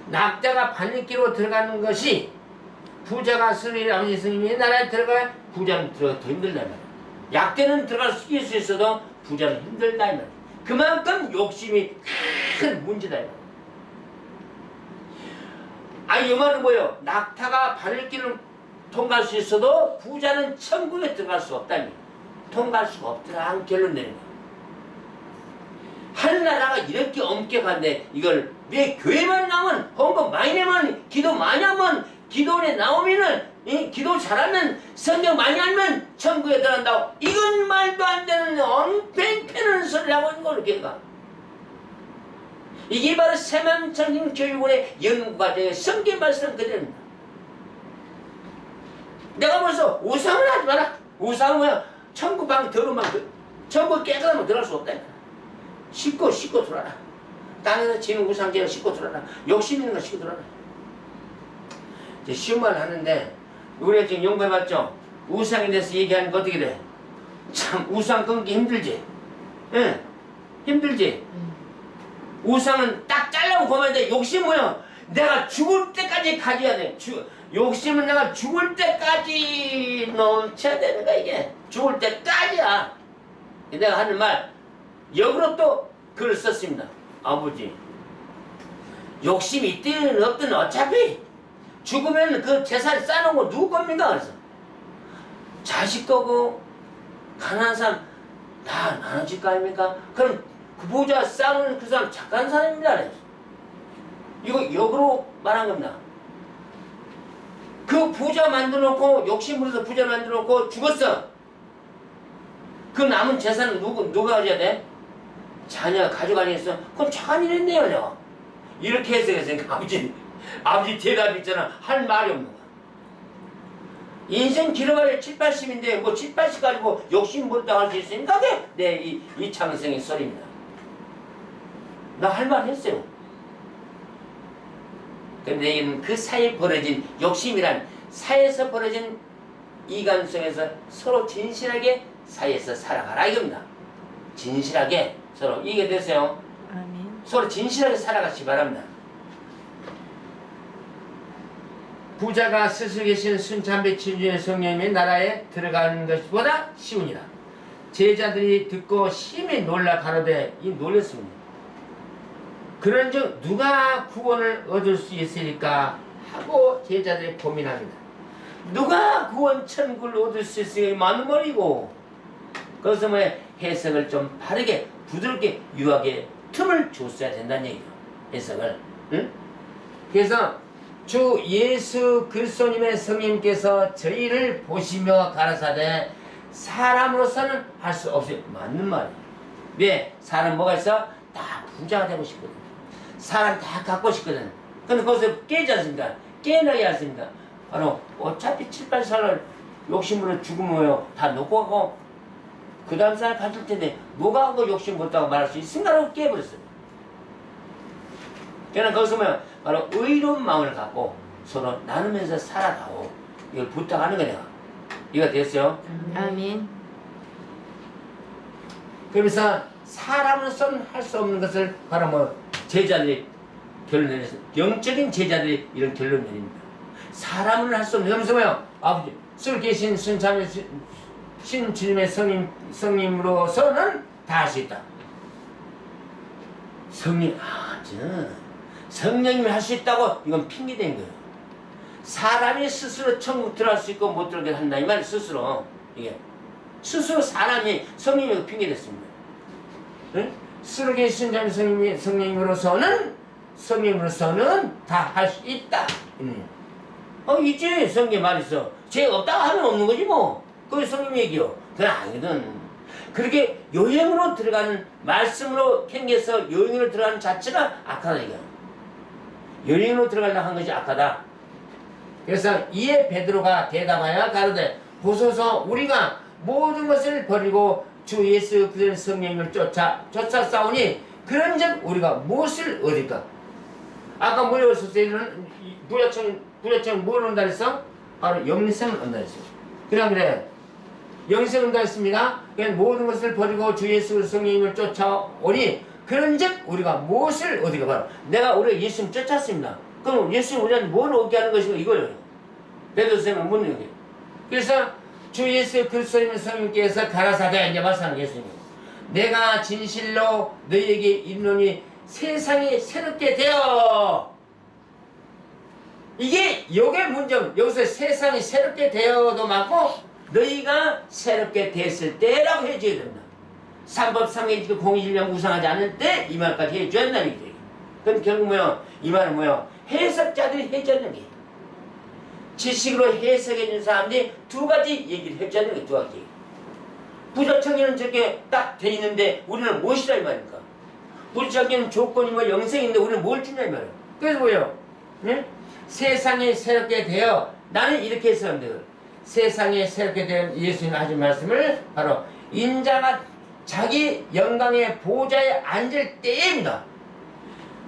낙자가 바늘기로 들어가는 것이 부자가 쓸 아버지 성님의 나라에 들어가야 부자는 들어가 더 힘들다 말이야. 약대는 들어갈 수 있어도 부자는 힘들다 이 말이야. 그만큼 욕심이 큰 문제다 이 말이야. 이 말은 뭐예요? 낙타가 바늘길을 통과할 수 있어도 부자는 천국에 들어갈 수 없다니. 통과할 수가 없더라. 결론 내는 거야. 하늘나라가 이렇게 엄격한데 이걸 왜 교회만 나오면 헌금 많이 내면 기도 많이 하면 기도원에 나오면은 기도 잘하면 성경 많이 알면 천국에 들어간다고. 이건 말도 안 되는 엉팽패는 소리를 하고 있는 걸로 걔가. 이게 바로 세만청진 교육원의 연구과정의 성경 말씀 그대로입니다. 내가 벌써 우상을 하지 마라. 우상은 뭐야? 천국 방 더러우면 천국 깨끗하면 들어갈 수 없다. 씻고 들어라. 땅에서 지는 우상제를 씻고 들어라. 욕심 있는 거 씻고 들어라. 이제 쉬운 말 하는데 우리가 지금 연구해봤죠? 우상에 대해서 얘기하는 거 어떻게 돼? 참 우상 끊기 힘들지? 예, 힘들지? 우상은 딱 잘라고 보면 돼. 욕심 뭐야? 내가 죽을 때까지 가져야 돼. 욕심은 내가 죽을 때까지 넘쳐야 되는 거야 이게. 죽을 때까지야. 내가 하는 말 역으로 또 글을 썼습니다. 아버지 욕심이 있든 없든 어차피 죽으면 그 재산을 쌓아놓은 거 누구 겁니까? 그래서 자식 거고 가난한 사람 다 나눠질 거 아닙니까? 그럼 그 부자 쌓아놓은 그 사람 착한 사람입니다. 그래서. 이거 역으로 말한 겁니다. 그 부자 만들어놓고 욕심 부려서 부자 만들어놓고 죽었어. 그 남은 재산은 누가 가져야 돼? 자녀가 가져가겠어? 그럼 착한 일 했네요. 내가. 이렇게 해서 아버지 대답이 있잖아. 할 말이 없는 거야. 인생 길어봐야 7, 80인데 뭐 7, 80 가지고 욕심 부렸다고 할 수 있으니까 그게 이 창생의 소리입니다. 나 할 말 했어요. 근데 얘기는 그 사이에 벌어진 욕심이란 사이에서 벌어진 이간 속에서 서로 진실하게 사이에서 살아가라 이겁니다. 진실하게 서로 이해되세요? 아멘. 서로 진실하게 살아가시 바랍니다. 부자가 스스로 계신 순참배 진주의 성령님의 나라에 들어가는 것보다 쉬우니라. 제자들이 듣고 심히 놀라 가로되 이 놀랐습니다. 그런즉 누가 구원을 얻을 수 있으리까 하고 제자들이 고민합니다. 누가 구원 천국을 얻을 수 있으리까 많은 말이고, 그래서 뭐 해석을 좀 바르게 부드럽게 유하게 틈을 줬어야 된다는 얘기예요. 해석을. 응? 그래서 주 예수 그리스도님의 성령님께서 저희를 보시며 가라사대 사람으로서는 할 수 없어요. 맞는 말이에요. 왜? 사람 뭐가 있어? 다 부자가 되고 싶거든. 사람 다 갖고 싶거든. 근데 거기서 깨지 않습니까? 깨나게 않습니까? 바로 어차피 7, 8살을 욕심으로 죽으면 다 놓고 가고 그 다음 살 가질 텐데 누가 하고 욕심 못하고 말할 수 있을까라고 깨버렸어요. 그러나 거기서 뭐 바로 의로운 마음을 갖고 서로 나누면서 살아가고 이걸 부탁하는 거냐. 이거 됐어요? 아멘. 그러면서 사람으로서는 할 수 없는 것을 바로 뭐 제자들이 결론을 내서 영적인 제자들이 이런 결론을 내립니다. 사람은 할 수 없는, 그러면서 뭐요? 아버지 술 계신 순참의 신주님의 성님으로서는 다 할 수 있다. 성령, 성령님이 할 수 있다고 이건 핑계된 거예요. 사람이 스스로 천국 들어갈 수 있고 못 들어가게 한다 이 말이 스스로 이게 스스로 사람이 성령님이 핑계됐습니다. 응? 스스로 계신 성령님으로서는 다 할 수 있다. 있지. 성경 말했어. 죄 없다고 하면 없는 거지 뭐. 그게 성령 얘기요. 그건 아니거든. 그렇게 요행으로 들어가는 말씀으로 캥겨서 요행으로 들어가는 자체가 악하다 이거. 요행으로 들어가려고 한 것이 악하다. 그래서 이에 베드로가 대답하여 가로되 보소서 우리가 모든 것을 버리고 주 예수 그리스도의 성령을 쫓아 싸우니 그런즉 우리가 무엇을 얻을까? 아까 뭐라고 했었어요? 부여청 뭘 얻는다 했어? 바로 영생을 얻는다 했어요. 그래 영생을 얻는다 했습니다. 그냥 모든 것을 버리고 주 예수 그리스도의 성령을 쫓아오니 그런즉 우리가 무엇을 얻을까? 바로 내가 우리가 예수님 쫓았습니다. 그럼 예수님 우리한테 뭘 얻게 하는 것인가 이거예요. 베드로 선생님은 묻는 거예요. 그래서 주 예수 그리스도의 성령께서 가라사대 이제 말씀하는 예수님. 내가 진실로 너희에게 이르노니 세상이 새롭게 되어. 이게 요게 문제는 여기서 세상이 새롭게 되어도 맞고 너희가 새롭게 됐을 때라고 해줘야 된다. 삼법상의 공의질량 우상하지 않을 때 이 말까지 해줘야 된다는 얘기예요. 그럼 결국 뭐요? 이 말은 뭐요? 해석자들이 해줬는 게 지식으로 해석해준 사람들이 두 가지 얘기를 해줬는 게 두 가지. 부자청년은 저렇게 딱 돼 있는데 우리는 무엇이라 이 말입니까? 부자청년은 조건이 뭐 영생인데 우리는 뭘 주냐 이 말이에요. 그래서 뭐예요? 네? 세상이 새롭게 되어 나는 이렇게 해석합니다. 세상에 새롭게 된 예수님 하신 말씀을 바로 인자가 자기 영광의 보좌에 앉을 때입니다.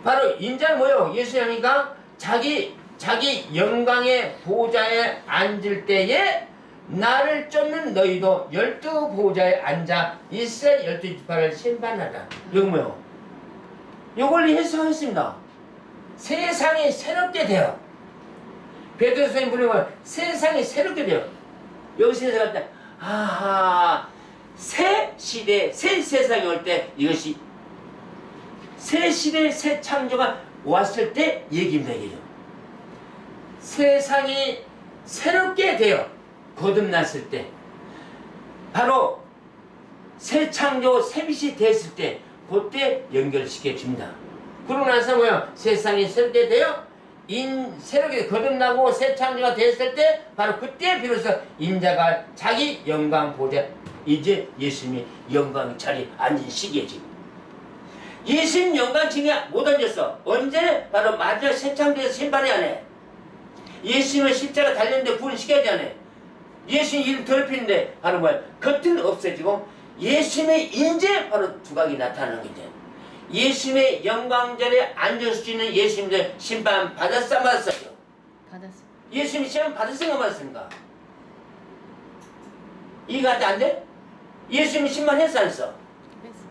바로 인자는 뭐예요? 예수님이니까 자기 영광의 보좌에 앉을 때에 나를 쫓는 너희도 12보좌에 앉아 이스라엘 12지파를 심판하라. 이거 뭐예요? 이걸 해석했습니다. 세상이 새롭게 되어. 베드로 선생님 부르면 세상이 새롭게 되어. 여기서 해석할 때 아하 새 시대 새 세상이 올 때 이것이 새 시대 새 창조가 왔을 때 얘기입니다. 얘기죠. 세상이 새롭게 되어 거듭났을 때 바로 새 창조 새빛이 됐을 때 그때 연결시켜 줍니다. 그러고 나서 뭐야? 세상이 새롭게 되어 새롭게 거듭나고 새 창조가 됐을 때 바로 그때 비로소 인자가 자기 영광 보좌 이제 예수님이 영광 자리에 앉은 시기에 지금 예수님 영광 지금 못 앉았어. 언제? 바로 마지막 새 창조에서 심판이 안 해. 예수님은 십자가 달렸는데 구원시켜야지 안 해. 예수님 일 더럽히는데 바로 뭐야? 겉은 없어지고 예수님의 인재 바로 두각이 나타나는 거죠. 예수님의 영광자리에 앉을 수 있는 예수님들 심판 받았어 안 받았어요? 받았어. 예수님이 심판 받았습니까 안 받았습니까? 이해가 안 돼? 예수님이 심판했어 안 했어? 했어.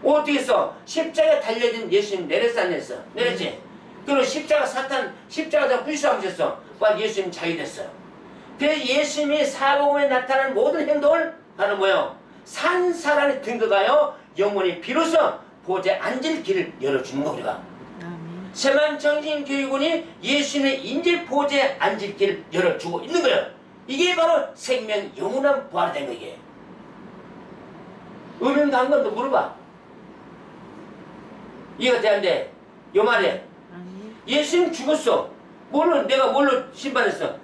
어떻게 했어? 십자가에 달려진 예수님 내렸어 안 내렸어? 내렸지? 그리고 십자가에다 불쌍하셨어. 막 예수님 자유 됐어요. 그래서 예수님이 사복음에 나타나는 모든 행동을 바로 뭐요? 산 사람의 등극하여 영원히 비로소 보좌에 앉을 길을 열어주는 거 우리가. 아멘. 세만정신 교육원이 예수님의 인질 보좌에 앉을 길을 열어주고 있는 거예요. 이게 바로 생명 영원한 부활이 된 거예요. 의문도 한 번 더 물어봐. 이해가 되는데 요 말에 아멘. 예수님 죽었어. 내가 뭘로 심판했어?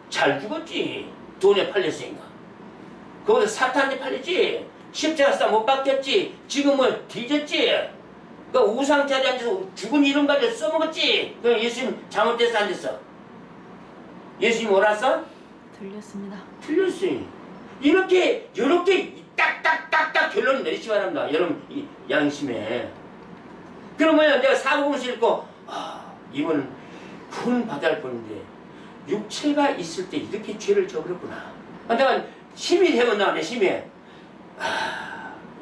잘 죽었지. 돈에 팔렸으니까. 거기서 사탄에 팔렸지. 십자가상 못 박혔지. 지금은 뒤졌지. 그 우상 자리에 앉아서 죽은 이름 가지고 써먹었지. 그 예수님 잘못돼서 안 됐어. 예수님 옳았어? 들렸습니다. 틀렸어요. 이렇게 딱딱딱딱 결론을 내리시 바랍니다. 여러분 이 양심에. 그러면 내가 사복음을 읽고 이분은 큰 바다를 보는데 육체가 있을 때 이렇게 죄를 저버렸구나. 내가 심히 해본 다음에 심히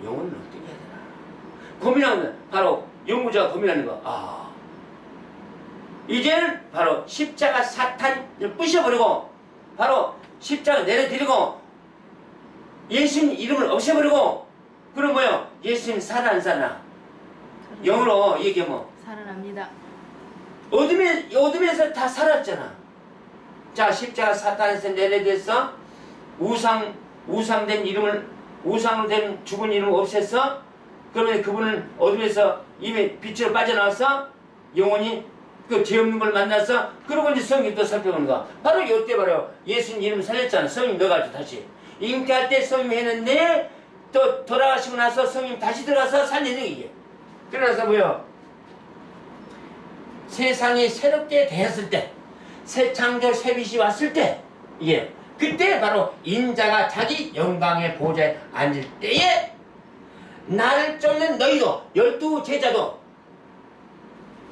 영혼은 어떻게 해야 되나 고민하면 바로 연구자가 고민하는 거. 이제는 바로 십자가 사탄을 부셔버리고 바로 십자가 내려드리고 예수님 이름을 없애버리고 그럼 뭐요? 예수님 살아 안 살아? 영어로 얘기하면 살아납니다. 어둠에서 다 살았잖아. 자, 십자가 사탄에서 내려돼서 우상된 이름을 우상으로 된 죽은 이름을 없앴어. 그러면 그분은 어둠에서 이미 빛으로 빠져나와서 영원히 그 죄 없는 걸 만나서 그러고 이제 성경 또 살펴보는 거야. 바로 이때 바로 예수님 이름 살렸잖아. 성령 넣어가지고 다시 잉태할 때 성령 했는데 또 돌아가시고 나서 성령 다시 들어가서 살리는 게. 그래서 뭐요? 세상이 새롭게 되었을 때, 새 창조 새 빛이 왔을 때, 그때 바로 인자가 자기 영광의 보좌에 앉을 때에 나를 쫓는 너희도 12제자도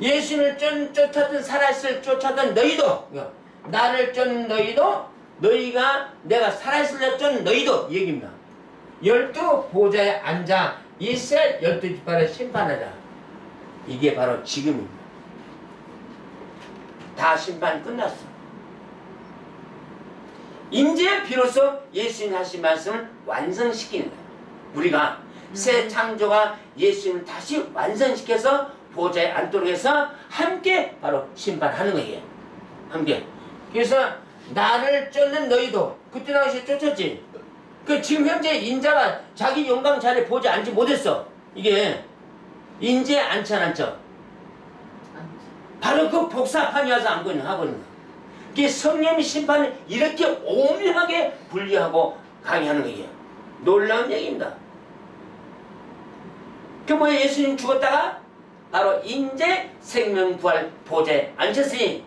예수님을 쫓았던 살아있을 쫓았던 너희도 나를 쫓는 너희도 너희가 내가 살아있을 때 쫓는 너희도 이 얘기입니다. 12보좌에 앉아 이스라엘 12지파를 심판하라. 이게 바로 지금입니다. 다 심판 끝났어. 이제 비로소 예수님 하신 말씀을 완성시키는 거예요. 우리가 새 창조가 예수님을 다시 완성시켜서 보좌에 앉도록 해서 함께 바로 심판하는 거예요. 함께. 그래서 나를 쫓는 너희도 그때 당시에 쫓았지. 지금 현재 인자가 자기 영광 자리에 보좌에 앉지 못했어. 이게 인제 앉지 않았죠. 바로 그 복사판이 와서 하고 있는 거야. 그게 성령의 심판을 이렇게 오묘하게 분리하고 강의하는 거예요. 놀라운 얘기입니다. 그 뭐야? 예수님 죽었다가 바로 인제 생명부활 보좌에 앉혔으니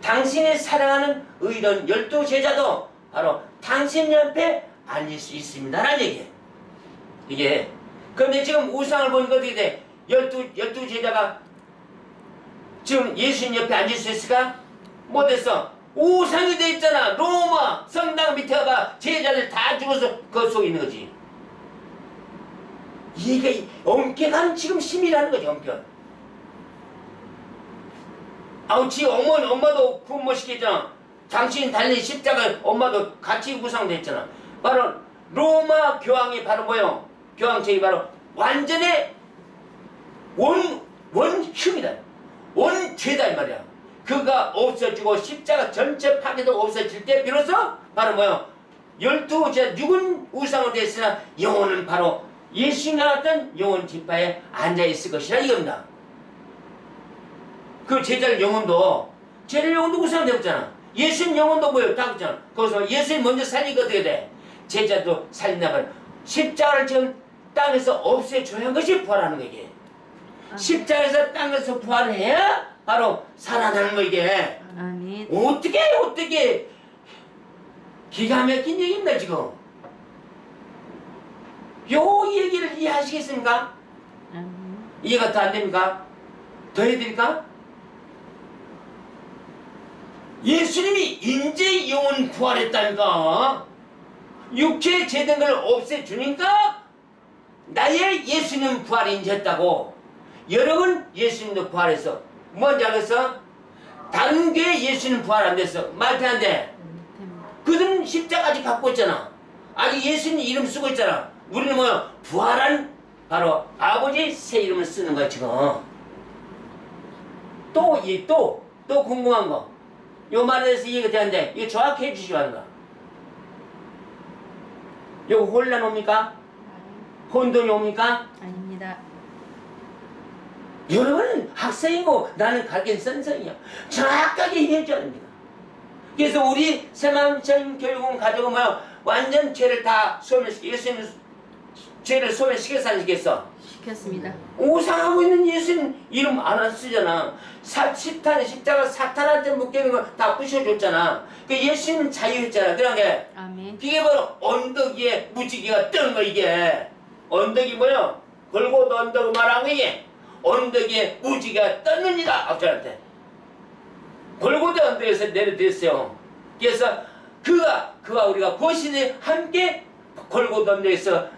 당신이 사랑하는 의로운 12제자도 바로 당신 옆에 앉을 수 있습니다 라는 얘기예요. 이게 그런데 지금 우상을 보니까 어떻게 돼? 12제자가 지금 예수님 옆에 앉을 수 있을까? 못했어. 우상이 돼 있잖아. 로마 성당 밑에 가봐. 제자들 다 죽어서 그 속에 있는 거지. 이게 엄격한 지금 심이라는 거지. 엄격. 지 엄마도 부모 시켰잖아. 당신 달린 십자가 엄마도 같이 우상됐잖아. 바로 로마 교황이 바로 뭐요? 교황청이 바로 완전히 원흉이다. 원죄다 이 말이야. 그가 없어지고 십자가 전체 파괴도 없어질 때 비로소 바로 뭐요? 12제자 육은 우상으로 됐으나 영혼은 바로 예수님과 같은 영혼 지파에 앉아있을 것이라 이겁니다. 그 제자들 영혼도 우상 되었잖아. 예수님 영혼도 뭐예요? 다 그렇잖아. 거기서 예수님 먼저 살리니까 어떻게 돼? 제자도 살린다 말이야. 십자가를 지금 땅에서 없애줘야 한 것이 부활하는 거 이게. 십자가에서 땅에서 부활해야 바로 살아나는 거 이게. 아멘. 어떻게 기가 막힌 얘기입니다 지금. 요 얘기를 이해하시겠습니까? 이해가 더 안 됩니까? 더 해드릴까? 예수님이 인제 영혼 부활했다니까. 육체 제된 걸 없애주니까 나의 예수님 부활이 인제 했다고. 여러분 예수님도 부활해서 뭔지 알겠어? 다른 교회 예수는 부활 안 됐어. 말도 안 돼. 됩니다. 그들은 십자가까지 갖고 있잖아. 아직 예수님 이름 쓰고 있잖아. 우리는 뭐야? 부활한 바로 아버지 새 이름을 쓰는 거야 지금. 또 궁금한 거. 요 말에 대해서 이해가 되는데 이거 정확히 해주시기 바랍니다. 이거 혼란 옵니까? 혼돈이 옵니까? 아닙니다. 여러분은 학생이고 나는 가르친 선생이야. 정확하게 해줘야 됩니다. 그래서 우리 새마음적인 교육은 가지고 뭐야? 완전 죄를 다 소멸시켜. 예수님은 죄를 소멸시켜서 안 시켰어? 시켰습니다. 오상하고 있는 예수님 이름 안 쓰잖아. 십자가 사탄한테 묶여있는 거 다 부셔줬잖아. 그 예수님은 자유했잖아. 그러니까 아멘. 이게 바로 언덕 위에 무지개가 뜨는 거 이게. 언덕이 뭐야? 골고다 언덕을 말한 거 이게. 언덕 위에 무지개가 떴느니라. 앞전한테. 골고다 언덕에서 내려드렸어요. 그래서 그와 우리가 보시니 함께 골고다 언덕에서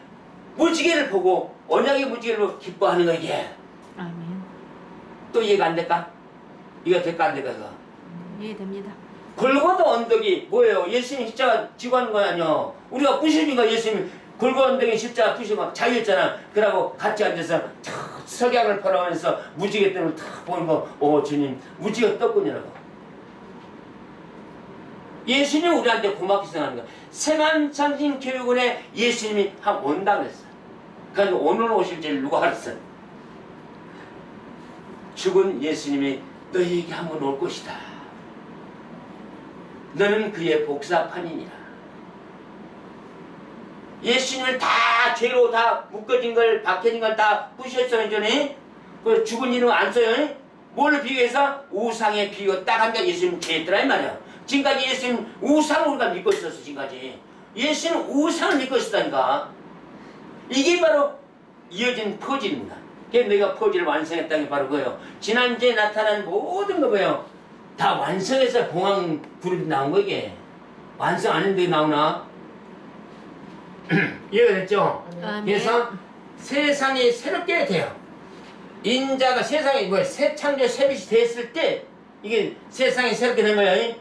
무지개를 보고 언약의 무지개를 보고 기뻐하는 거 이게. 아멘. 또 이해가 안 될까? 이거 될까 안 될까? 그거? 이해됩니다. 골고다 언덕이 뭐예요? 예수님 십자가 지고 하는 거 아니야. 우리가 부셔진 거 예수님 골고다 언덕에 십자가 부신 거 자유했잖아. 그러고 같이 앉아서 탁 석양을 바라보면서 무지개 때문에 탁 보는 거. 오 주님 무지개 떴군요라고. 예수님 우리한테 고맙게 생각하는 거야. 새만창신 교육원에 예수님이 한 온다 그랬어. 그러니까 오늘 오실 줄 누가 알았어? 죽은 예수님이 너희에게 한번 올 것이다. 너는 그의 복사판이니라. 예수님을 다 죄로 다 묶어진 걸 박혀진 걸 다 부셨어요. 전에 그 죽은 이름 안 써요. 뭘 비교해서 우상의 비교 딱 한 개 예수님 죄했더라 이 말이야. 지금까지 예수님 우상을 우리가 믿고 있었어. 지금까지 예수님 우상을 믿고 있었다니까. 이게 바로 이어진 퍼즐입니다. 그래서 내가 퍼즐을 완성했다는 게 바로 그거예요. 지난주에 나타난 모든 거 뭐예요? 다 완성해서 공항 그룹이 나온 거 이게. 완성 안 했는데 나오나? 이해가 됐죠? 아멘. 그래서 세상이 새롭게 돼요. 인자가 세상이 뭐 새 창조 새 빛이 됐을 때 이게 세상이 새롭게 된 거예요.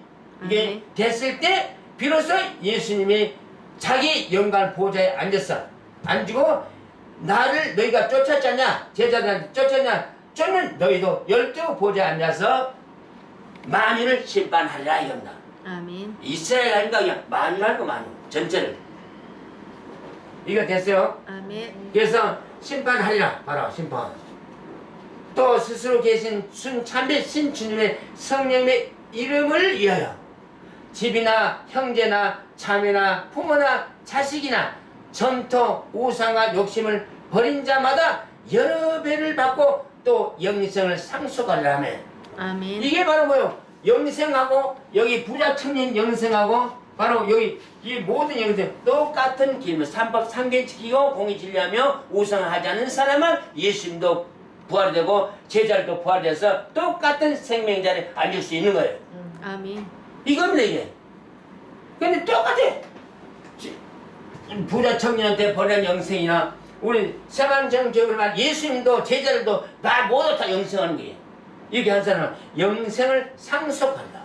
이게 됐을 때 비로소 예수님이 자기 영광 보좌에 앉았어. 앉고 나를 너희가 쫓았지 않냐? 제자들한테 쫓았냐? 쫓는 너희도 12 보좌에 앉아서 만유를 심판하리라 이겁니다. 아멘. 이스라엘 아닌가 그냥 만유 말고 만유 전체를. 이거 됐어요? 아멘. 그래서 심판하리라. 바로 심판. 또 스스로 계신 순참빛 신주님의 성령의 이름을 위하여 집이나 형제나 자매나 부모나 자식이나 점토 우상과 욕심을 버린 자마다 여러 배를 받고 또 영생을 상속하리라 하며. 아멘. 이게 바로 뭐요? 영생하고 여기 부자 청년 영생하고 바로 여기 이 모든 영생 똑같은 길 삼법 삼계 지키고 공의 진리하며 우상을 하지 않는 사람은 예수님도 부활되고 제자들도 부활돼서 똑같은 생명 자리에 앉을 수 있는 거예요. 아멘. 이겁니다 이게. 근데 똑같아. 부자 청년한테 버린 영생이나 우리 세만정 교육을 말 예수님도 제자들도 다 모두 다 영생하는 거예요. 이렇게 한 사람은 영생을 상속한다.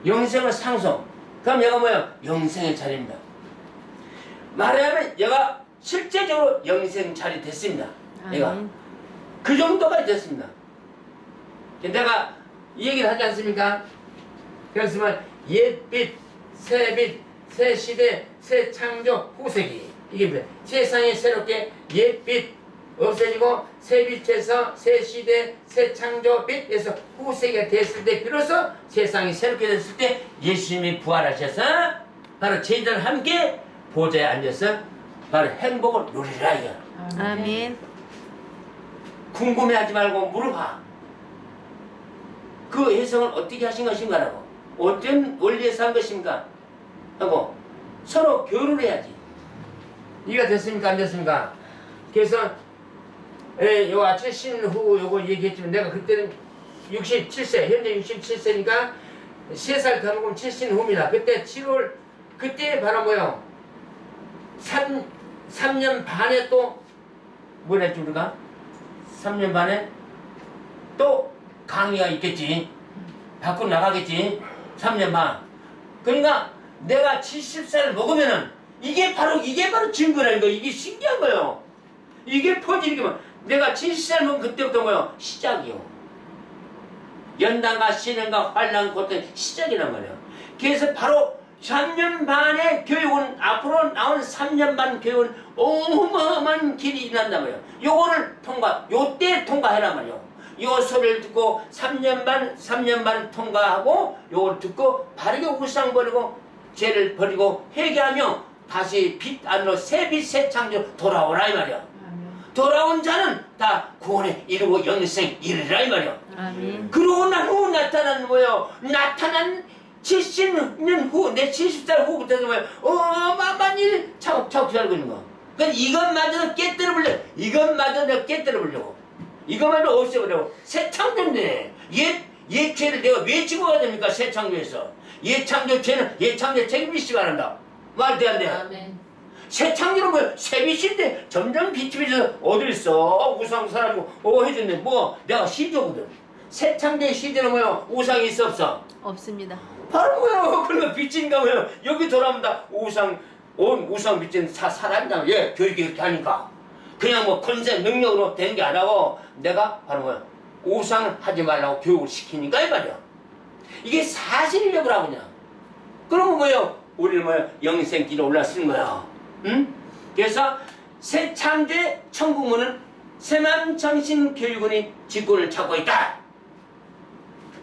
영생을 상속. 그럼 얘가 뭐야? 영생의 자리입니다. 말하자면 얘가 실제적으로 영생 자리 됐습니다. 얘가 그 정도가 됐습니다. 내가 이 얘기를 하지 않습니까? 그래서 뭐 옛빛, 새빛, 새 시대, 새 창조, 후세기. 이게 뭐야? 세상이 새롭게 옛빛 없어지고 새 빛에서 새 시대, 새 창조 빛에서 후세기가 됐을 때 비로소 세상이 새롭게 됐을 때 예수님이 부활하셔서 바로 제자들 함께 보좌에 앉아서 바로 행복을 누리라 이거. 아멘. 궁금해하지 말고 물어봐. 그 해석을 어떻게 하신 것인가라고. 어떤 원리에서 한 것인가 하고 서로 교류를 해야지. 이해가 됐습니까? 안 됐습니까? 그래서 요 아침 신후 요거 얘기했지만 내가 그때는 67세 현재 67세니까 3살 더 먹으면 70후입니다. 그때 7월 그때 바로 뭐요? 3년 반에 또 뭘 했지 우리가? 3년 반에 또 강의가 있겠지. 밖으로 나가겠지. 3년 반. 그러니까 내가 70살을 먹으면은 이게 바로 증거라는 거. 이게 신기한 거예요. 이게 퍼지는 게 내가 70살 먹으면 그때부터 뭐요? 시작이요. 연단과 신앙과 환란 고통의 시작이란 말이에요. 그래서 바로 3년 반의 교육은 앞으로 나온 3년 반 교육은 어마어마한 길이 일어난단 말이에요. 요거를 요때 통과해란 말이에요. 요 소리를 듣고 3년 반 통과하고 요걸 듣고 바르게 우상 버리고 죄를 버리고 회개하며 다시 빛 안으로 새 빛 새 창조 돌아오라 이 말이야. 돌아온 자는 다 구원에 이르고 영생 이르라 이 말이야. 아멘. 그러고 난 후 나타난 뭐예요? 나타난 70년 후, 내 70살 후부터는 뭐예요? 어마어마한 일 차곡차곡 살고 있는 거. 그러니까 이것마저도 깨뜨려보려고. 이것마저도 깨뜨려보려고. 이것마저 없애보려고. 새 창조인데 옛 죄를 내가 왜 지고 가야 됩니까? 새 창조에서. 옛 창조 죄는 옛 창조에 책임이 시가 한다. 말도 안 돼. 아멘. 새 창조는 뭐야? 새 빛인데 점점 빛이 비쳐서 어딜 써? 우상 사람이고 해줬네. 뭐 내가 시조거든. 새 창조의 시조는 뭐야? 우상이 있어 없어? 없습니다. 바로 뭐야? 그러니까 빛인가 뭐야? 여기 돌아오면 다 우상 빛은 사람이다. 예, 교육이 이렇게 하니까. 그냥 뭐 권세 능력으로 된 게 아니고 내가 바로 뭐야? 우상을 하지 말라고 교육을 시키니까 이 말이야. 이게 사실이라고 하냐? 그러면 뭐예요? 우리는 뭐야? 영생길에 올라서는 거야. 응? 그래서 새 창조의 천국문은 새만정신 교육원이 직구를 찾고 있다.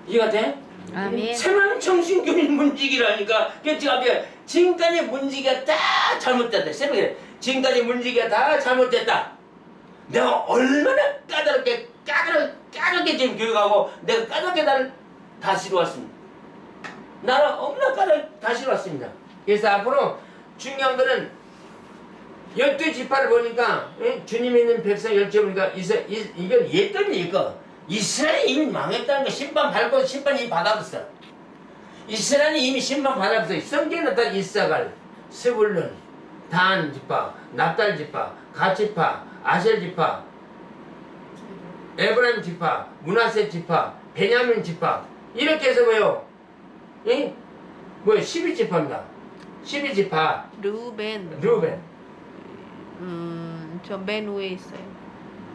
이해가 돼? 아멘. 새만정신 교육 문지기라니까. 그러니까 지금까지 문지기가 다 잘못됐다. 새벽에 지금까지 문지기가 다 잘못됐다. 내가 얼마나 까다롭게 지금 교육하고 내가 까다롭게 나를 다스려 왔습니다. 나는 얼마나 까다롭게 다스려 왔습니다. 그래서 앞으로 중요한 거는 12지파를 보니까 주님 있는 백성 열째 보니까 이건 옛거니 이거. 이스라엘이 이미 망했다는 거 심판 받고 심판 이미 받아봤어. 이스라엘이 이미 심판 받아봤어. 성경에 나타난 이사갈, 스불론, 단 지파, 납달 지파, 갓 지파, 아셀 지파, 에브라임 지파, 므낫세 지파, 베냐민 지파 이렇게 해서 뭐요? 12지파입니다. 12지파. 루벤. 저 맨 위에 있어요.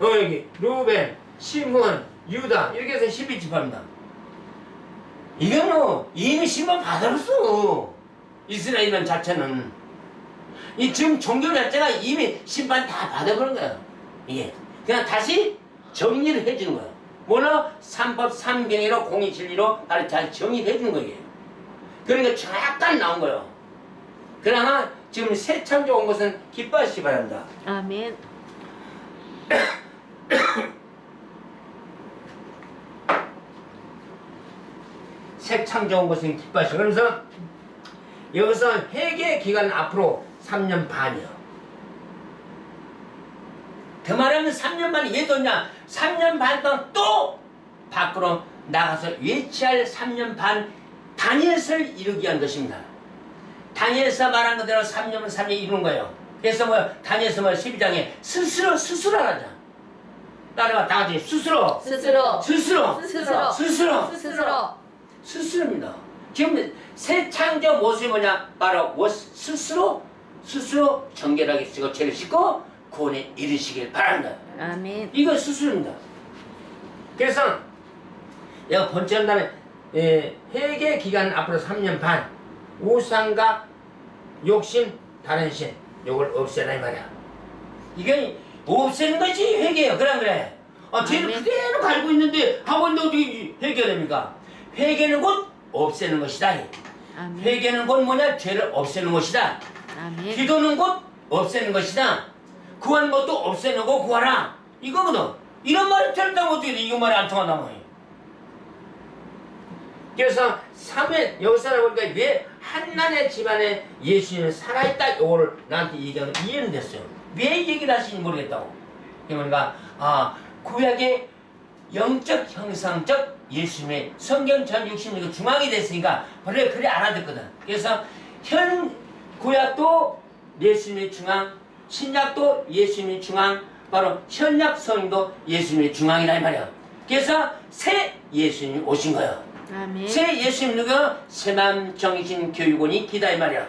여기 루벤, 시므온, 유다 이렇게 해서 12지파입니다. 이거는 이미 심판 받았어. 이스라엘이라는 자체는 지금 종교 자체가 이미 심판 다 받아버린 거야. 이게 그냥 다시 정리를 해주는 거야. 뭐나 삼법 삼경이로 공의 진리로 다시 정리해 주는 거예요. 그러니까 정확하게 나온 거예요. 그러나 지금 새 창조 온 것은 기뻐하시기 바랍니다. 아멘. 새 창조 온 것은 기뻐하시기. 그러면서 여기서 회개 기간 앞으로 3년 반이요. 그 말하면 3년 반이 왜 뒀냐? 3년 반 동안 또 밖으로 나가서 외치할 3년 반 다니엘서를 이루기 위한 것입니다. 다니엘서 말한 그대로 3년은 3년 이루는 거예요. 그래서 뭐야? 다니엘서 12장에 스스로 하자. 따라와 다 같이 스스로. 스스로입니다. 지금 새 창조 모습이 뭐냐? 바로 스스로 정결하게 쓰고 죄를 씻고 구원에 이르시길 바랍니다. 아멘. 이거 스스로입니다. 그래서 내가 번째 한다는 회개 기간 앞으로 3년 반 우상과 욕심 다른 신 요걸 없애라 이 말이야. 이게 없애는 것이 회개예요. 그래. 죄를 그대로 갈고 있는데 하고 있는데 어떻게 회개가 됩니까? 회개는 곧 없애는 것이다. 아멘. 회개는 곧 뭐냐? 죄를 없애는 것이다. 아멘. 기도는 곧 없애는 것이다. 구하는 것도 없애놓고 구하라. 이거거든. 이런 말이 틀렸다면 어떻게 돼? 이거 말이 안 통한다고 해. 그래서 3회 여기서 보니까 왜 한난의 집안에 예수님은 살아있다 이거를 나한테 얘기하면 이해는 됐어요. 왜 얘기를 하시는지 모르겠다고. 그러니까 구약의 영적 형상적 예수님의 성경 전 66이 중앙이 됐으니까 그래 알아듣거든. 그래서 현 구약도 예수님의 중앙, 신약도 예수님의 중앙, 바로 현약 성경도 예수님의 중앙이라 이 말이야. 그래서 새 예수님이 오신 거예요. 아멘. 새 예수님 누가 새마음 정신 교육원이 기다 이 말이야.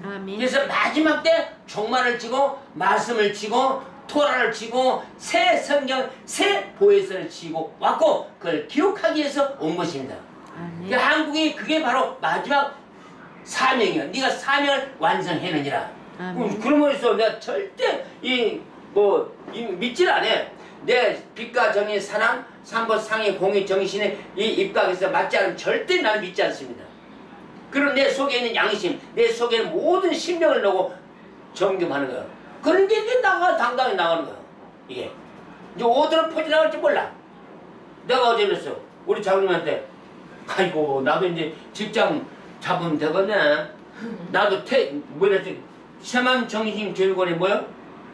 아멘. 그래서 마지막 때 종말을 치고 말씀을 치고 토라를 치고 새 성경 새 보혜서를 치고 왔고 그걸 기록하기 위해서 온 것입니다. 아멘. 그러니까 한국이 그게 바로 마지막 사명이야. 네가 사명을 완성해느니라. 아멘. 그러면서 내가 절대 믿질 않아. 내 빛과 정의 사랑 상고 상의 공의 정신의 이 입각에서 맞지 않으면 절대 나는 믿지 않습니다. 그럼 내 속에 있는 양심, 내 속에 있는 모든 심령을 넣고 점검하는 거야. 그런 게 이제 당당히 나가는 거야. 이게 이제 어디로 퍼져나갈지 몰라. 내가 어제 그랬어. 우리 장로님한테 아이고 나도 이제 직장 잡으면 되겠네. 나도 새마음 정신 교육원에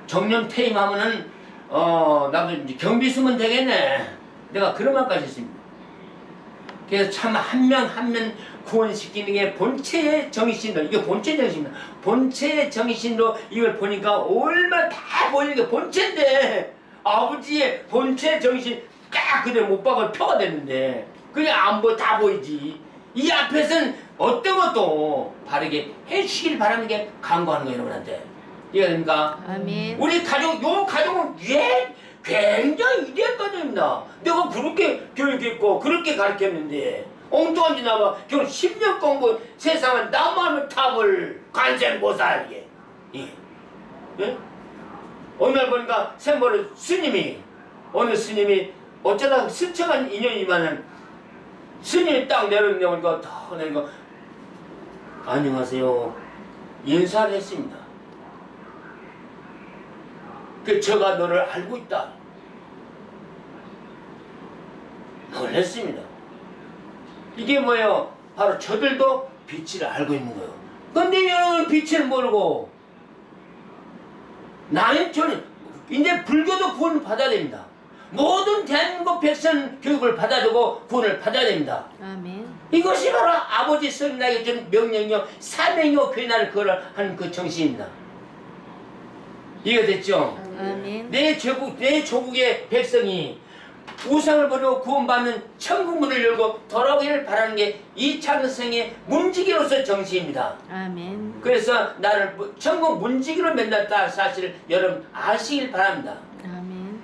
정년 퇴임하면은 나도 이제 경비 쓰면 되겠네. 내가 그런 말까지 했습니다. 그래서 참 한 명 한 명 구원시키는 게 본체의 정신으로, 이게 본체 정신입니다. 본체의 정신으로 이걸 보니까 얼마나 다 보이는 게 본체인데 아버지의 본체 정신 딱 그대로 못 박을 표가 됐는데 그냥 안 보여 다 보이지. 이 앞에서는 어떤 것도 바르게 해주시길 바라는 게 간구하는 거예요, 여러분한테. 이해됩니까? 아멘. 우리 가족, 요 가족은 굉장히 위대한 가족입니다. 내가 그렇게 교육했고, 그렇게 가르쳤는데, 엉뚱한 짓 나와, 결혼 10년 공부, 세상은 나만을 탑을 관세 못 살게. 예. 예? 어느 날 보니까 생모를 어느 스님이 어쩌다 스쳐간 인연이지만은, 스님이 딱 내려오니까 더 내가 안녕하세요. 인사를 했습니다. 제가 너를 알고 있다. 놀랐습니다. 이게 뭐예요? 바로 저들도 빛을 알고 있는 거예요. 근데 여러분 빛을 모르고 저는 이제 불교도 구원을 받아야 됩니다. 모든 대한민국 백성 교육을 받아주고 구원을 받아야 됩니다. 아멘. 이것이 바로 아버지 성나게 준 명령이요 사명이요 교회나를 하는 그 정신입니다. 이해됐죠? 아멘. 내 조국의 백성이 우상을 버리고 구원받는 천국 문을 열고 돌아오기를 바라는 게 이 창성의 문지기로서 정신입니다. 아멘. 그래서 나를 천국 문지기로 만났다 사실을 여러분 아시길 바랍니다. 아멘.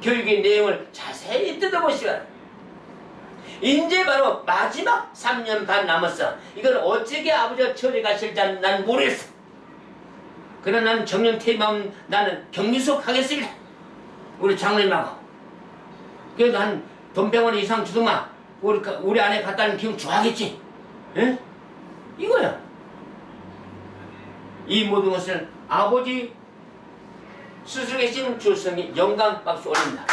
교육의 내용을 자세히 뜯어보시라. 이제 바로 마지막 3년 반 남았어. 이걸 어떻게 아버지가 처리 가실지 난 모르겠어. 그러나 나는 정년 퇴임하면 나는 격리소 가겠습니다. 우리 장로님하고. 그래도 한 돈 100원 이상 주더만 우리 아내 갖다는 기분 좋아하겠지. 예? 이거야. 이 모든 것을 아버지 스스로 계신 주성이 영광 박수 올립니다.